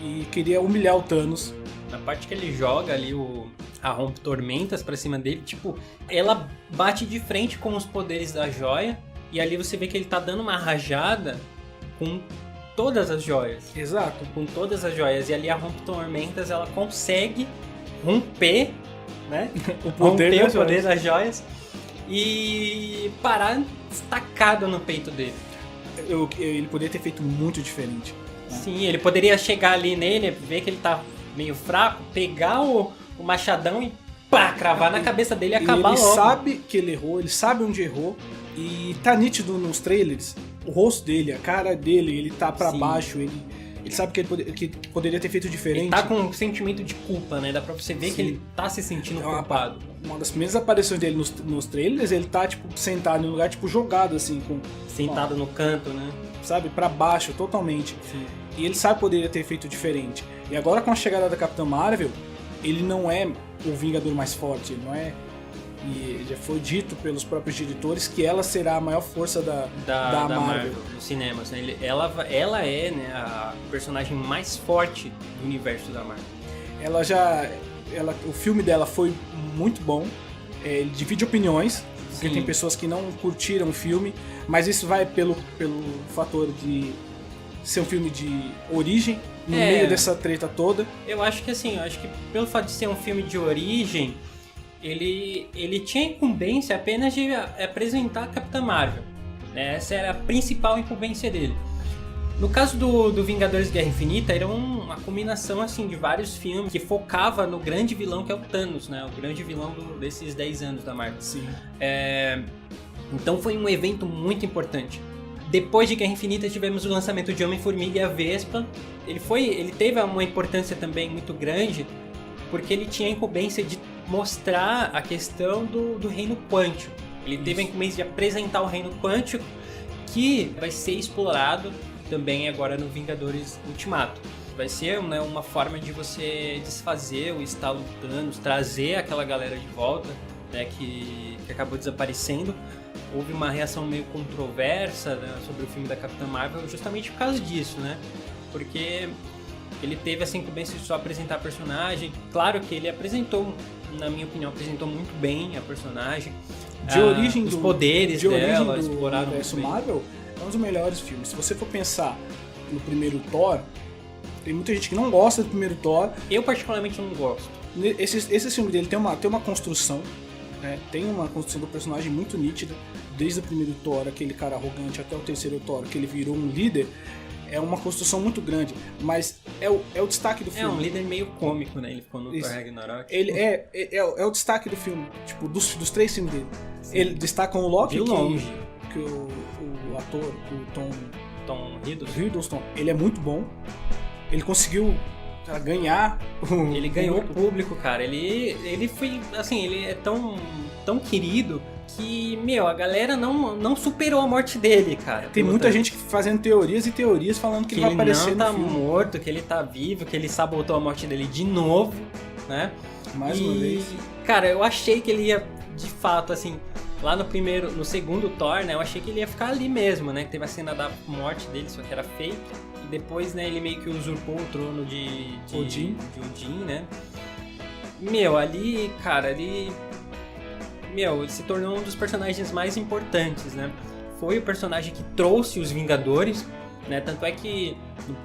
E queria humilhar o Thanos. Na parte que ele joga ali a Rompe-Tormentas pra cima dele, tipo, ela bate de frente com os poderes da joia. E ali você vê que ele tá dando uma rajada com todas as joias. Exato. Com todas as joias. E ali a Rompe-Tormentas, ela consegue romper, né? o poder das joias. E parar estacado no peito dele. Ele poderia ter feito muito diferente. Né? Sim, ele poderia chegar ali nele, ver que ele tá meio fraco, pegar o machadão e pá, cravar na cabeça dele e acabar ele logo. Ele sabe que ele errou, ele sabe onde errou. E tá nítido nos trailers, o rosto dele, a cara dele, ele tá pra baixo, ele sabe que poderia ter feito diferente. Ele tá com um sentimento de culpa, né? Dá pra você ver que ele tá se sentindo culpado. Uma das primeiras aparições dele nos trailers, ele tá, tipo, sentado em um lugar, tipo, jogado, assim, sentado no canto, né? Sabe? Pra baixo, totalmente. Sim. E ele sabe que poderia ter feito diferente. E agora, com a chegada da Capitã Marvel, ele não é o Vingador mais forte, ele não é... E já foi dito pelos próprios diretores que ela será a maior força da Marvel nos cinemas. Né? Ela é, né, a personagem mais forte do universo da Marvel. O filme dela foi muito bom. Ele divide opiniões, porque tem pessoas que não curtiram o filme, mas isso vai pelo fator de ser um filme de origem, no meio dessa treta toda. Eu acho que pelo fato de ser um filme de origem, ele tinha incumbência apenas de apresentar a Capitã Marvel. Né? Essa era a principal incumbência dele. No caso do Vingadores Guerra Infinita, era uma combinação assim, de vários filmes que focava no grande vilão que é o Thanos, né? O grande vilão desses 10 anos da Marvel. Sim. Então foi um evento muito importante. Depois de Guerra Infinita tivemos o lançamento de Homem-Formiga e a Vespa. Ele teve uma importância também muito grande, porque ele tinha a incumbência de mostrar a questão do reino quântico. Ele teve a incumbência de apresentar o reino quântico, que vai ser explorado também agora no Vingadores Ultimato. Vai ser, né, uma forma de você desfazer o estalo do Thanos, trazer aquela galera de volta, né, que acabou desaparecendo. Houve uma reação meio controversa, né, sobre o filme da Capitã Marvel justamente por causa disso, né? Porque ele teve essa incumbência de só apresentar a personagem. Claro que ele apresentou, na minha opinião, apresentou muito bem a personagem. Os poderes dela, exploraram o universo Marvel. É um dos melhores filmes. Se você for pensar no primeiro Thor, tem muita gente que não gosta do primeiro Thor. Eu particularmente não gosto. Esse filme dele tem uma construção, né? Tem uma construção do personagem muito nítida. Desde o primeiro Thor, aquele cara arrogante, até o terceiro Thor, que ele virou um líder. É uma construção muito grande, mas é o destaque do filme. É um líder meio cômico, né? Ele ficou no Thor Ragnarok. Ele é o destaque do filme, tipo, dos 3 filmes dele. Ele destacam o Loki, de longe. que o ator, o Tom Hiddleston, ele é muito bom. Ele conseguiu ganhar. Ele ganhou o público, cara. Ele foi, assim, ele é tão querido que, a galera não superou a morte dele, cara. Tem muita gente fazendo teorias e teorias falando que ele vai aparecer no filme. Ele não tá morto, que ele tá vivo, que ele sabotou a morte dele de novo, né? Mais uma vez. Cara, eu achei que ele ia, de fato, assim, lá no segundo Thor, né? Eu achei que ele ia ficar ali mesmo, né? Que teve a cena da morte dele, só que era fake. E depois, né, ele meio que usurpou o trono de Odin, né? Ali, cara, ele se tornou um dos personagens mais importantes, né? Foi o personagem que trouxe os Vingadores, né? Tanto é que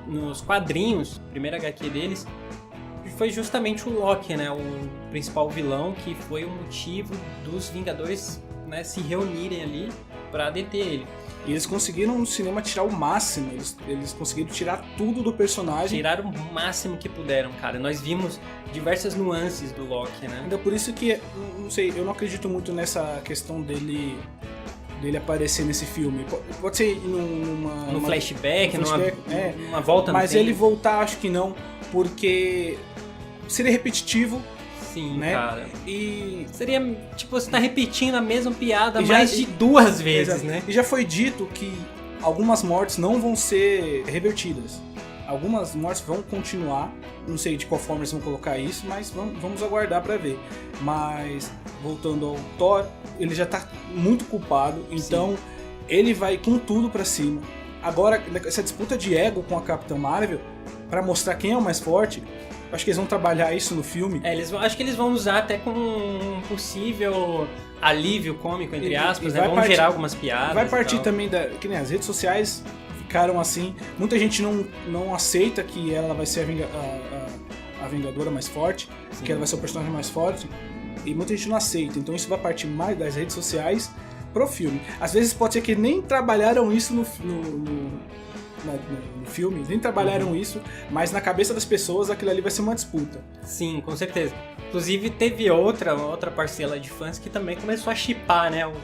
nos quadrinhos, primeira HQ deles, foi justamente o Loki, né? O principal vilão, que foi o motivo dos Vingadores, né, se reunirem ali pra deter ele. E eles conseguiram no cinema tirar o máximo, eles conseguiram tirar tudo do personagem. Tiraram o máximo que puderam, cara. Nós vimos diversas nuances do Loki, né? Ainda por isso que, não sei, eu não acredito muito nessa questão dele aparecer nesse filme. Pode ser num flashback, numa volta no tempo. Mas ele voltar, acho que não, porque seria repetitivo. Sim, né? Cara. E seria, tipo, você tá repetindo a mesma piada mais de 2 vezes, né? E já foi dito que algumas mortes não vão ser revertidas. Algumas mortes vão continuar. Não sei de qual forma eles vão colocar isso, mas vamos aguardar pra ver. Mas, voltando ao Thor, ele já tá muito culpado, então sim, ele vai com tudo pra cima. Agora, essa disputa de ego com a Capitã Marvel, pra mostrar quem é o mais forte, acho que eles vão trabalhar isso no filme. Acho que eles vão usar até como um possível alívio cômico, entre aspas, né? Vão gerar algumas piadas. Vai partir também que nem as redes sociais ficaram assim. Muita gente não aceita que ela vai ser a Vingadora mais forte, sim, que ela vai ser o personagem mais forte, e muita gente não aceita. Então isso vai partir mais das redes sociais pro filme. Às vezes pode ser que nem trabalharam isso no filme, nem trabalharam isso, mas na cabeça das pessoas aquilo ali vai ser uma disputa. Sim, com certeza. Inclusive teve outra parcela de fãs que também começou a shippar, né, o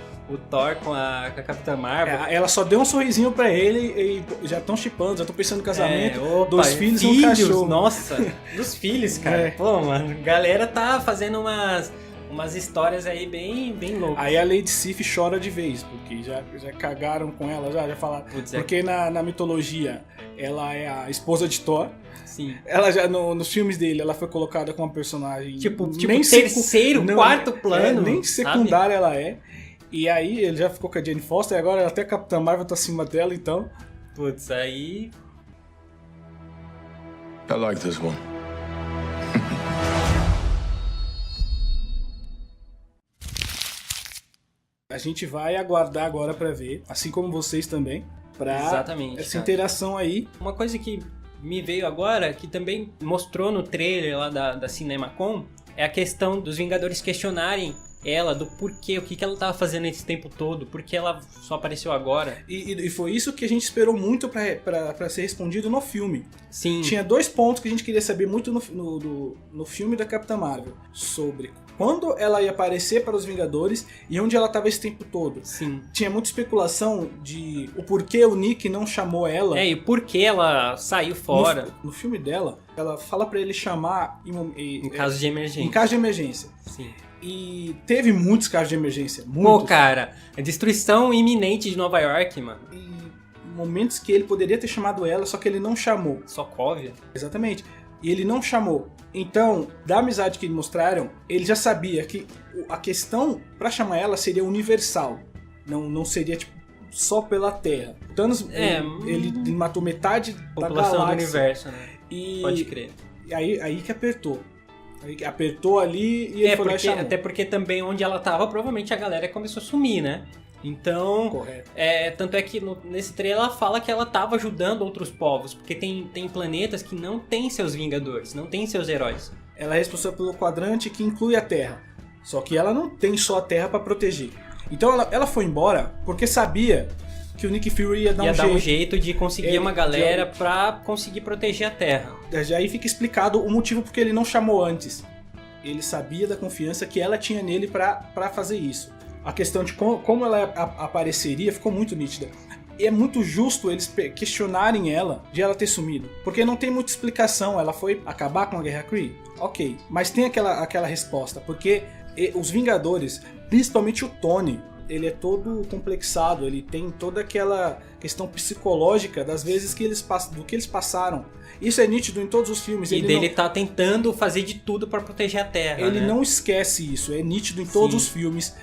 Thor com a Capitã Marvel. Ela só deu um sorrisinho pra ele e já estão shippando, já estão pensando no casamento, dos filhos e um cachorro. Nossa, dos filhos, cara. Pô, mano, a galera tá fazendo umas histórias aí bem loucas. Aí a Lady Sif chora de vez, porque já cagaram com ela, já falaram. Porque na mitologia ela é a esposa de Thor. Sim. Ela já, nos filmes dele, ela foi colocada como uma personagem... Tipo terceiro, quarto plano. Nem secundária, sabe? Ela é. E aí ele já ficou com a Jane Foster, e agora até a Capitã Marvel tá acima dela, então... Putz, aí... I like this one. A gente vai aguardar agora pra ver, assim como vocês também, pra exatamente, essa interação aí. Uma coisa que me veio agora, que também mostrou no trailer lá da CinemaCon, é a questão dos Vingadores questionarem ela, do porquê, o que ela tava fazendo esse tempo todo, por que ela só apareceu agora. E foi isso que a gente esperou muito pra ser respondido no filme. Sim. Tinha 2 pontos que a gente queria saber muito no filme da Capitã Marvel, sobre quando ela ia aparecer para os Vingadores e onde ela estava esse tempo todo. Sim. Tinha muita especulação de o porquê o Nick não chamou ela. E por que ela saiu fora. No filme dela, ela fala para ele chamar em caso de emergência. Em caso de emergência. Sim. E teve muitos casos de emergência. Muitos. Pô, cara, a destruição iminente de Nova York, mano. E momentos que ele poderia ter chamado ela, só que ele não chamou. Sokovia. Exatamente. E ele não chamou. Então, da amizade que mostraram, ele já sabia que a questão pra chamar ela seria universal. Não seria, tipo, só pela Terra. O Thanos, ele matou metade da população do universo, né? Pode crer. E aí que apertou. Aí apertou ali e ele foi lá e chamou. Até porque também onde ela tava, provavelmente a galera começou a sumir, né? Então, correto. Tanto é que nesse trailer ela fala que ela tava ajudando outros povos, porque tem planetas que não tem seus Vingadores, não tem seus heróis. Ela é responsável pelo quadrante que inclui a Terra, só que ela não tem só a Terra pra proteger. Então ela foi embora porque sabia que o Nick Fury ia dar um jeito de conseguir uma galera pra conseguir proteger a Terra. Aí fica explicado o motivo porque ele não chamou antes. Ele sabia da confiança que ela tinha nele pra fazer isso. A questão de como ela apareceria ficou muito nítida. E é muito justo eles questionarem ela de ela ter sumido. Porque não tem muita explicação. Ela foi acabar com a Guerra Kree? Ok. Mas tem aquela resposta. Porque os Vingadores, principalmente o Tony, ele é todo complexado. Ele tem toda aquela questão psicológica das vezes do que eles passaram. Isso é nítido em todos os filmes. E ele tá tentando fazer de tudo pra proteger a Terra. Ele não esquece isso. É nítido em todos os filmes.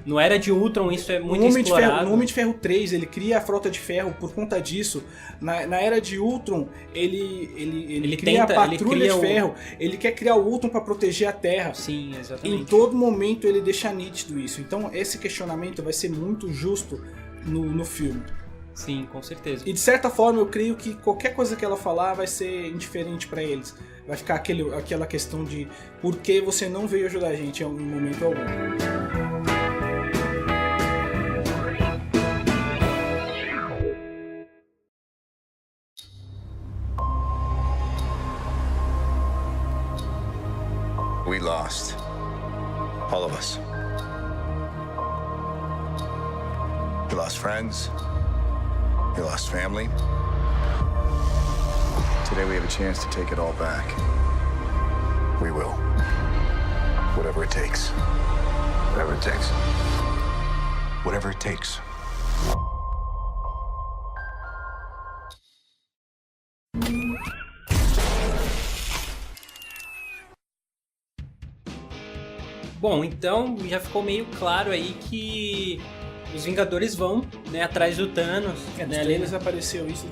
No Era de Ultron isso é muito explorado. No Homem de Ferro 3 ele cria a Frota de Ferro por conta disso. Na Era de Ultron ele cria a Patrulha de Ferro. Ele quer criar o Ultron para proteger a Terra. Sim, exatamente. Em todo momento ele deixa nítido isso. Então esse questionamento vai ser muito justo no filme. Sim, com certeza. E de certa forma eu creio que qualquer coisa que ela falar vai ser indiferente para eles. Vai ficar aquela questão de por que você não veio ajudar a gente em momento algum. We lost. All of us. We lost friends. We lost family. Today we have a chance to take it all back. We will. Whatever it takes. Whatever it takes. Whatever it takes. Bom, então já ficou meio claro aí que os Vingadores vão, né, atrás do Thanos. Nos né, trailers apareceu isso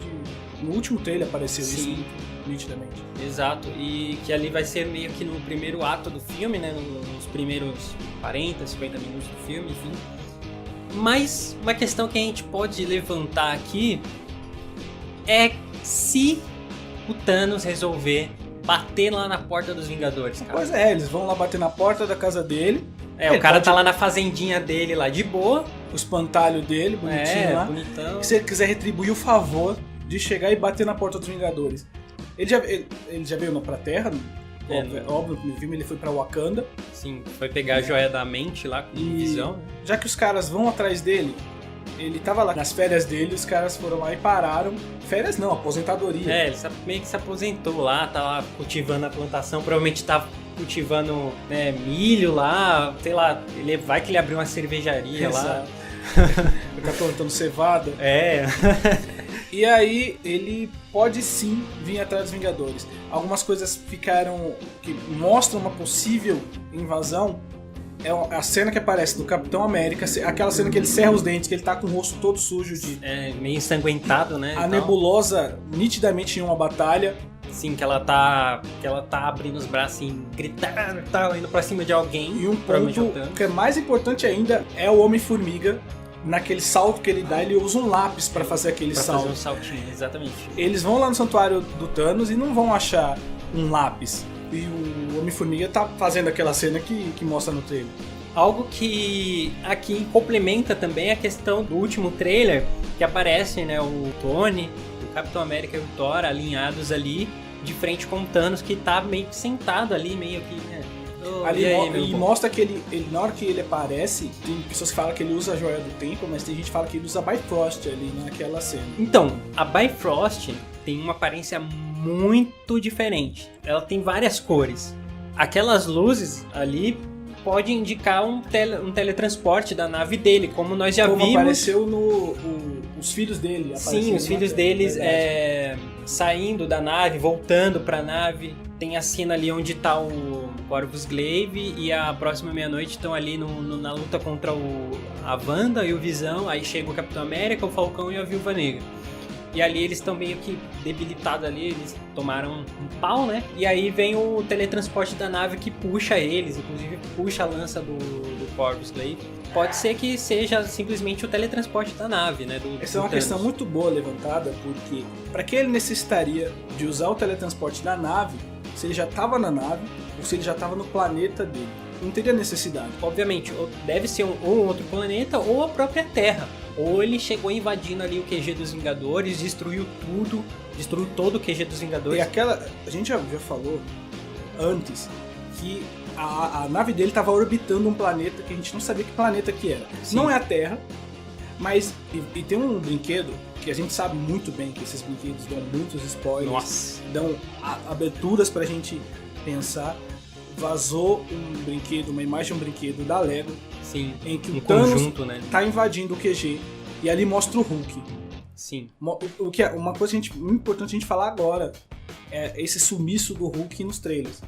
no último trailer apareceu Sim. isso nitidamente. Exato, e que ali vai ser meio que no primeiro ato do filme, né, nos primeiros 40, 50 minutos do filme, enfim. Mas uma questão que a gente pode levantar aqui é se o Thanos resolver bater lá na porta dos Vingadores, cara. Pois é, eles vão lá bater na porta da casa dele. O cara tá lá na fazendinha dele, lá de boa. O espantalho dele, bonitinho lá. Bonitão. E se ele quiser retribuir o favor de chegar e bater na porta dos Vingadores. Ele já veio pra Terra, óbvio, no filme ele foi pra Wakanda. Sim, foi pegar a joia da mente lá com visão. Já que os caras vão atrás dele, ele tava lá nas férias dele, os caras foram lá e pararam. Férias não, aposentadoria. Ele meio que se aposentou lá, tá lá cultivando a plantação, provavelmente tá cultivando milho lá, sei lá, vai que ele abriu uma cervejaria lá. Ele tá plantando cevada. E aí ele pode sim vir atrás dos Vingadores. Algumas coisas ficaram que mostram uma possível invasão. É a cena que aparece do Capitão América, aquela cena que ele serra os dentes, que ele tá com o rosto todo sujo de... meio ensanguentado, né? A Nebulosa nitidamente em uma batalha. Sim, que ela tá abrindo os braços assim, gritando, tá indo pra cima de alguém. E um ponto que é mais importante ainda é o Homem-Formiga. Naquele salto que ele dá, ele usa um lápis pra fazer aquele salto. Fazer um saltinho, exatamente. Eles vão lá no santuário do Thanos e não vão achar um lápis. E o Homem-Formiga tá fazendo aquela cena que mostra no trailer. Algo que aqui complementa também a questão do último trailer, que aparece, né, o Tony, o Capitão América e o Thor alinhados ali, de frente com o Thanos, que tá meio que sentado ali, meio que... Ali mostra que ele, na hora que ele aparece, tem pessoas que falam que ele usa a Joia do Tempo, mas tem gente que fala que ele usa a Bifrost ali naquela cena. Então, a Bifrost tem uma aparência muito diferente. Ela tem várias cores. Aquelas luzes ali podem indicar um teletransporte da nave dele, como nós já vimos. Como apareceu os filhos dele. Sim, os filhos deles saindo da nave, voltando pra nave. Tem a cena ali onde tá o Corvus Glaive e a Próxima Meia-Noite estão ali na luta contra a Wanda e o Visão. Aí chega o Capitão América, o Falcão e a Viúva Negra. E ali eles estão meio que debilitados ali, eles tomaram um pau, né? E aí vem o teletransporte da nave que puxa eles, inclusive puxa a lança do Corvus Glaive. Pode ser que seja simplesmente o teletransporte da nave, né? Essa é uma questão muito boa levantada, porque para que ele necessitaria de usar o teletransporte da nave, se ele já estava na nave ou se ele já estava no planeta dele? não teria necessidade. Obviamente, deve ser ou outro planeta ou a própria Terra. Ou ele chegou invadindo ali o QG dos Vingadores, destruiu todo o QG dos Vingadores. E a gente já falou antes que a nave dele estava orbitando um planeta que a gente não sabia que planeta que era. Sim. Não é a Terra, mas e tem um brinquedo que a gente sabe muito bem que esses brinquedos dão muitos spoilers, Nossa. dão aberturas pra gente pensar. Vazou um brinquedo, uma imagem de um brinquedo da Lego, Sim, em que o conjunto, Thanos né? tá invadindo o QG e ali mostra o Hulk. Sim. O que é uma coisa muito importante a gente falar agora é esse sumiço do Hulk nos trailers.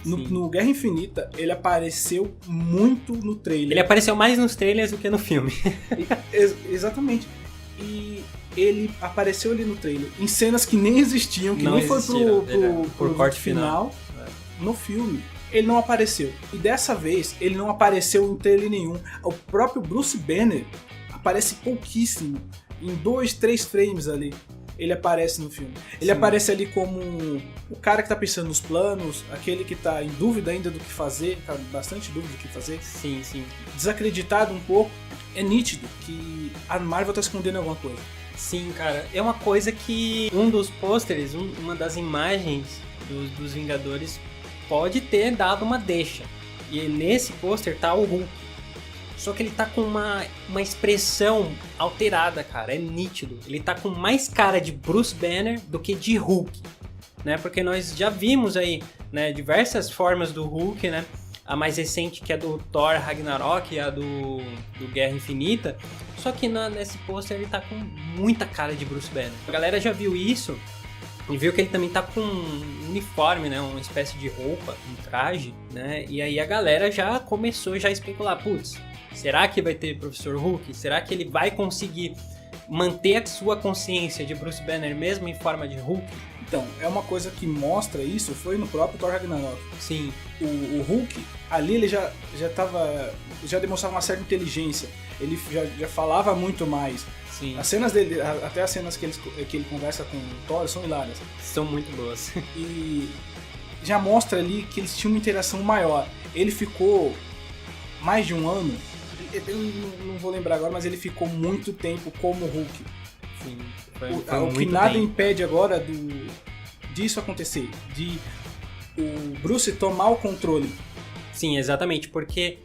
No Guerra Infinita, ele apareceu muito no trailer. Ele apareceu mais nos trailers do que no filme. Exatamente. E ele apareceu ali no trailer, em cenas que nem existiam, que Não nem foi existiram, pro corte final. No filme. Ele não apareceu. E dessa vez, ele não apareceu em trailer nenhum. O próprio Bruce Banner aparece pouquíssimo. Em 2, 3 frames ali, ele aparece no filme. Ele aparece ali como o cara que tá pensando nos planos, aquele que tá em dúvida ainda do que fazer, tá bastante dúvida do que fazer. Sim, sim. Desacreditado um pouco. É nítido que a Marvel tá escondendo alguma coisa. Sim, cara. É uma coisa que um dos pôsteres, uma das imagens dos Vingadores pode ter dado uma deixa. E nesse pôster tá o Hulk. Só que ele tá com uma expressão alterada, cara. É nítido. Ele tá com mais cara de Bruce Banner do que de Hulk. Né? Porque nós já vimos aí, né, diversas formas do Hulk, né? A mais recente, que é do Thor Ragnarok, e a do Guerra Infinita. Só que nesse pôster ele tá com muita cara de Bruce Banner. A galera já viu isso e viu que ele também tá com um uniforme, né? Uma espécie de roupa, um traje, né? E aí a galera já começou a especular, putz, será que vai ter Professor Hulk? Será que ele vai conseguir manter a sua consciência de Bruce Banner mesmo em forma de Hulk? Então, é uma coisa que mostra isso, foi no próprio Thor Ragnarok. Sim. O Hulk, ali ele já demonstrava uma certa inteligência. Ele já falava muito mais. Sim. As cenas dele, até as cenas que ele conversa com o Thor são hilárias. São muito boas. E já mostra ali que eles tinham uma interação maior. Ele ficou mais de um ano, eu não vou lembrar agora, mas ele ficou muito tempo como Hulk. Sim, o que nada impede agora disso acontecer, de o Bruce tomar o controle. Sim, exatamente, porque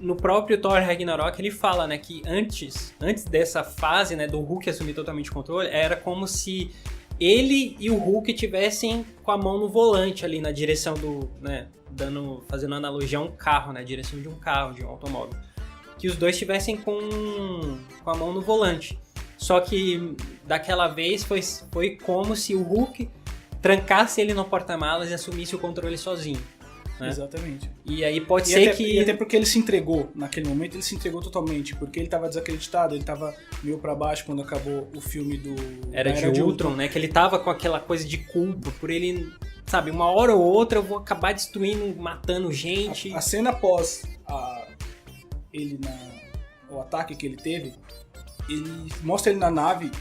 no próprio Thor Ragnarok ele fala, né, que antes dessa fase, né, do Hulk assumir totalmente o controle, era como se ele e o Hulk tivessem com a mão no volante ali na direção do, né, fazendo analogia a um carro, na direção de um carro, de um automóvel, que os dois estivessem com a mão no volante. Só que daquela vez foi como se o Hulk trancasse ele no porta-malas e assumisse o controle sozinho. Né? Exatamente. E aí pode ser que... E até porque ele se entregou, naquele momento ele se entregou totalmente, porque ele tava desacreditado, ele tava meio pra baixo quando acabou o filme do... Era de Ultron, né? Que ele tava com aquela coisa de culpa, por ele, sabe, uma hora ou outra eu vou acabar destruindo, matando gente. A cena após o ataque que ele teve, ele mostra ele na nave,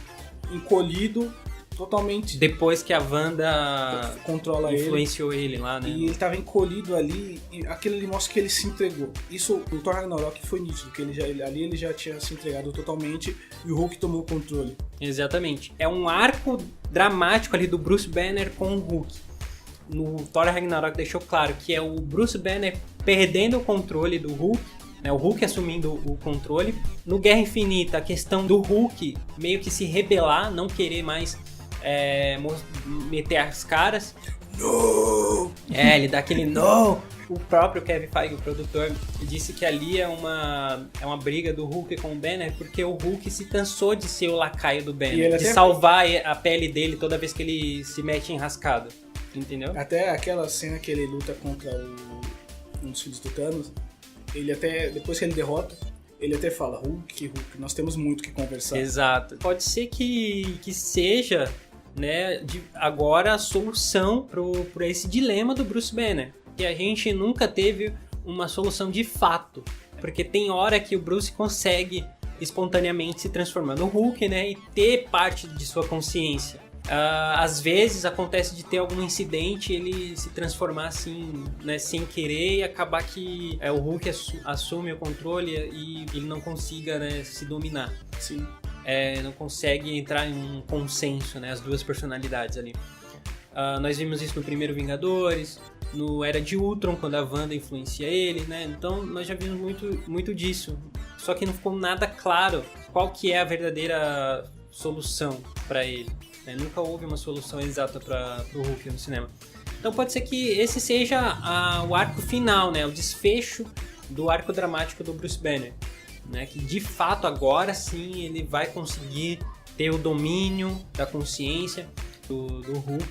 encolhido, totalmente. Depois que a Wanda controla influenciou ele lá, né? E ele tava encolhido ali, e aquilo ali mostra que ele se entregou. Isso, o Thor Ragnarok foi nítido, que ele já tinha se entregado totalmente e o Hulk tomou o controle. Exatamente. É um arco dramático ali do Bruce Banner com o Hulk. No Thor Ragnarok deixou claro que é o Bruce Banner perdendo o controle do Hulk, né, o Hulk assumindo o controle. No Guerra Infinita, a questão do Hulk meio que se rebelar, não querer mais meter as caras. No! Ele dá aquele no! O próprio Kevin Feige, o produtor, disse que ali é uma briga do Hulk com o Banner, porque o Hulk se cansou de ser o lacaio do Banner, de salvar a pele dele toda vez que ele se mete em rascada. Entendeu? Até aquela cena que ele luta contra um dos filhos do Thanos, ele até, depois que ele derrota, ele até fala, Hulk, nós temos muito que conversar. Exato. Pode ser que seja, né, agora a solução para esse dilema do Bruce Banner, que a gente nunca teve uma solução de fato, porque tem hora que o Bruce consegue espontaneamente se transformar no Hulk, né, e ter parte de sua consciência. Às vezes acontece de ter algum incidente, ele se transformar assim, né, sem querer, e acabar que o Hulk assume o controle e ele não consiga, né, se dominar. Sim. Não consegue entrar em um consenso, né, as duas personalidades ali. Nós vimos isso no primeiro Vingadores, no Era de Ultron, quando a Wanda influencia ele, né? Então nós já vimos muito disso. Só que não ficou nada claro qual que é a verdadeira solução para ele. Né? Nunca houve uma solução exata para o Hulk no cinema. Então pode ser que esse seja o arco final, né? O desfecho do arco dramático do Bruce Banner. Né? Que de fato agora sim ele vai conseguir ter o domínio da consciência do Hulk.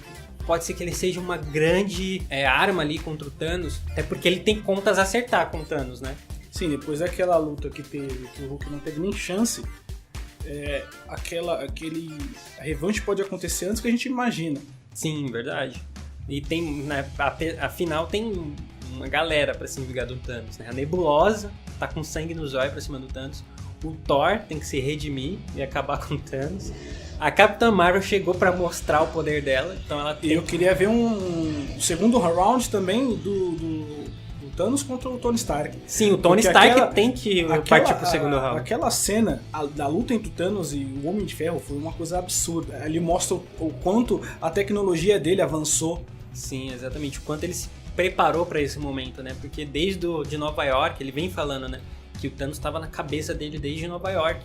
Pode ser que ele seja uma grande arma ali contra o Thanos, até porque ele tem contas a acertar com o Thanos, né? Sim, depois daquela luta que o Hulk não teve nem chance, a revanche pode acontecer antes que a gente imagina. Sim, verdade. E tem, né, afinal tem uma galera pra se vingar do Thanos, né? A Nebulosa tá com sangue nos olhos pra cima do Thanos. O Thor tem que se redimir e acabar com o Thanos. A Capitã Marvel chegou pra mostrar o poder dela, então ela tem... Eu queria ver um segundo round também do Thanos contra o Tony Stark. Sim, o Tony Stark tem que partir pro segundo round. Aquela cena da luta entre o Thanos e o Homem de Ferro foi uma coisa absurda. Ali mostra o quanto a tecnologia dele avançou. Sim, exatamente. O quanto ele se preparou pra esse momento, né? Porque desde de Nova York, ele vem falando, né? Que o Thanos estava na cabeça dele desde Nova York.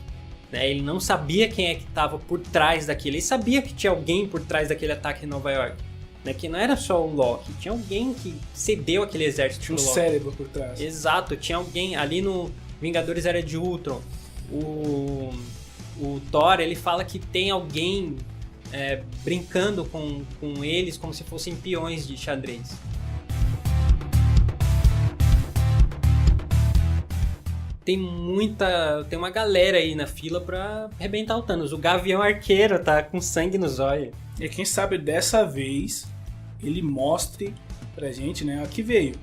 Né? Ele não sabia quem é que estava por trás daquilo. Ele sabia que tinha alguém por trás daquele ataque em Nova York. Né? Que não era só o Loki. Tinha alguém que cedeu aquele exército pro Loki. Tinha um cérebro por trás. Exato. Tinha alguém ali no Vingadores Era de Ultron. O Thor, ele fala que tem alguém brincando com eles como se fossem peões de xadrez. Tem uma galera aí na fila pra arrebentar o Thanos. O Gavião Arqueiro tá com sangue nos olhos. E quem sabe dessa vez ele mostre pra gente, né, a que veio.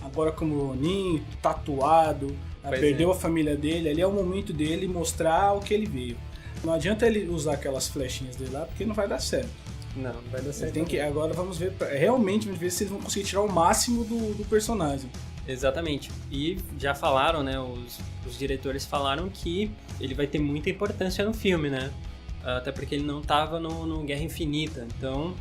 Agora como Ronin, tatuado, perdeu a família dele, ali é o momento dele mostrar o que ele veio. Não adianta ele usar aquelas flechinhas dele lá, porque não vai dar certo. Não vai dar certo. Agora vamos ver, realmente vamos ver se eles vão conseguir tirar o máximo do personagem. Exatamente. E já falaram, né, os diretores falaram que ele vai ter muita importância no filme, né? Até porque ele não tava no Guerra Infinita. Então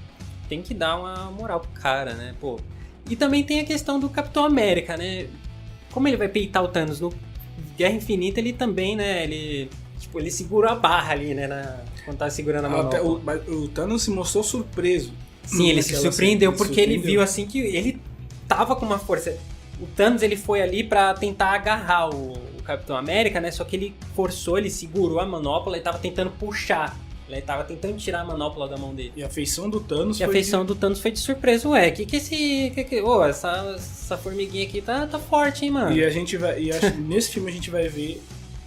tem que dar uma moral pro cara, né? Pô. E também tem a questão do Capitão América, né? Como ele vai peitar o Thanos no Guerra Infinita, ele também, né? Ele segurou a barra ali, né? Quando tava segurando a mão. O Thanos se mostrou surpreso. Sim, ele se surpreendeu porque ele viu assim que ele tava com uma força. O Thanos, ele foi ali pra tentar agarrar o Capitão América, né? Só que ele forçou, ele segurou a manopla e tava tentando puxar. Ele tava tentando tirar a manopla da mão dele. E a feição do Thanos do Thanos foi de surpresa. Ué, essa formiguinha aqui tá forte, hein, mano? E a gente vai... nesse filme a gente vai ver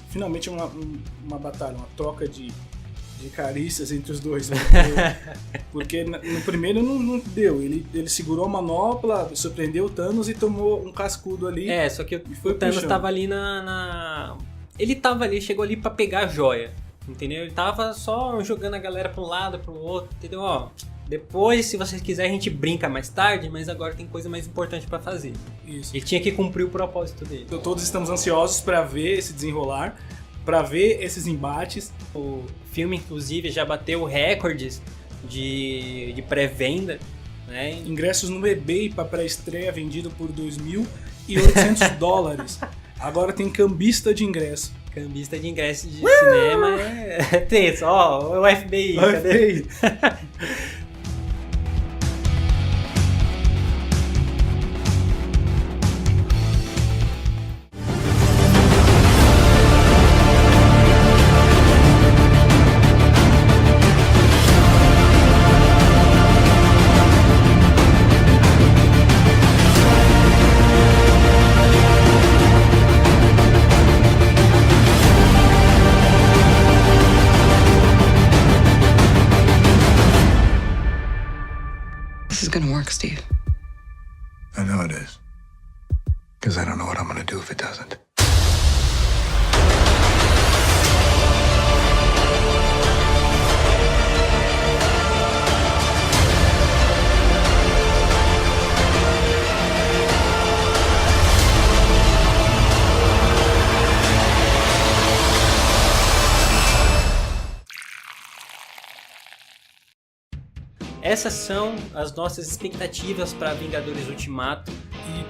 finalmente uma batalha, uma troca de carícias entre os dois, né? Porque no primeiro não deu, ele segurou a manopla, surpreendeu o Thanos e tomou um cascudo ali. Só que o Thanos tava ali ele tava ali, chegou ali pra pegar a joia, entendeu? Ele tava só jogando a galera pra um lado, pro outro, entendeu? Ó, depois, se vocês quiserem, a gente brinca mais tarde, mas agora tem coisa mais importante pra fazer. Isso. Ele tinha que cumprir o propósito dele. Então, todos estamos ansiosos pra ver esse desenrolar, pra ver esses embates. O filme, inclusive, já bateu recordes de pré-venda, né? Ingressos no eBay para pré-estreia vendido por $2.800. Agora tem cambista de ingresso. Cambista de ingresso de cinema é tenso. Ó, o FBI. Cadê? This is gonna work, Steve. I know it is. Because I don't know what I'm gonna do if it doesn't. essas são as nossas expectativas para Vingadores Ultimato.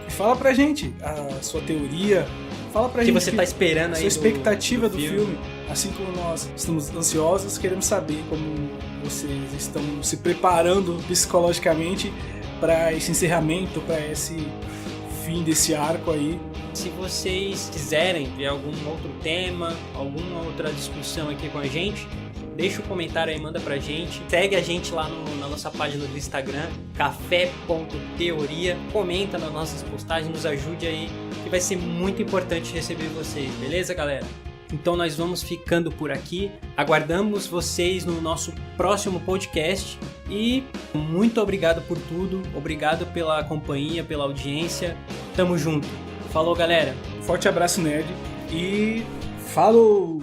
E fala pra gente a sua teoria, fala pra gente o que você tá esperando a aí sua expectativa do filme. Assim como nós estamos ansiosos, queremos saber como vocês estão se preparando psicologicamente para esse encerramento, para esse fim desse arco aí. Se vocês quiserem ver algum outro tema, alguma outra discussão aqui com a gente, deixa um comentário aí, manda pra gente. Segue a gente lá na nossa página do Instagram, café.teoria. Comenta nas nossas postagens, nos ajude aí, que vai ser muito importante receber vocês, beleza, galera? Então nós vamos ficando por aqui. Aguardamos vocês no nosso próximo podcast. E muito obrigado por tudo. Obrigado pela companhia, pela audiência. Tamo junto. Falou, galera. Forte abraço, nerd. E falou!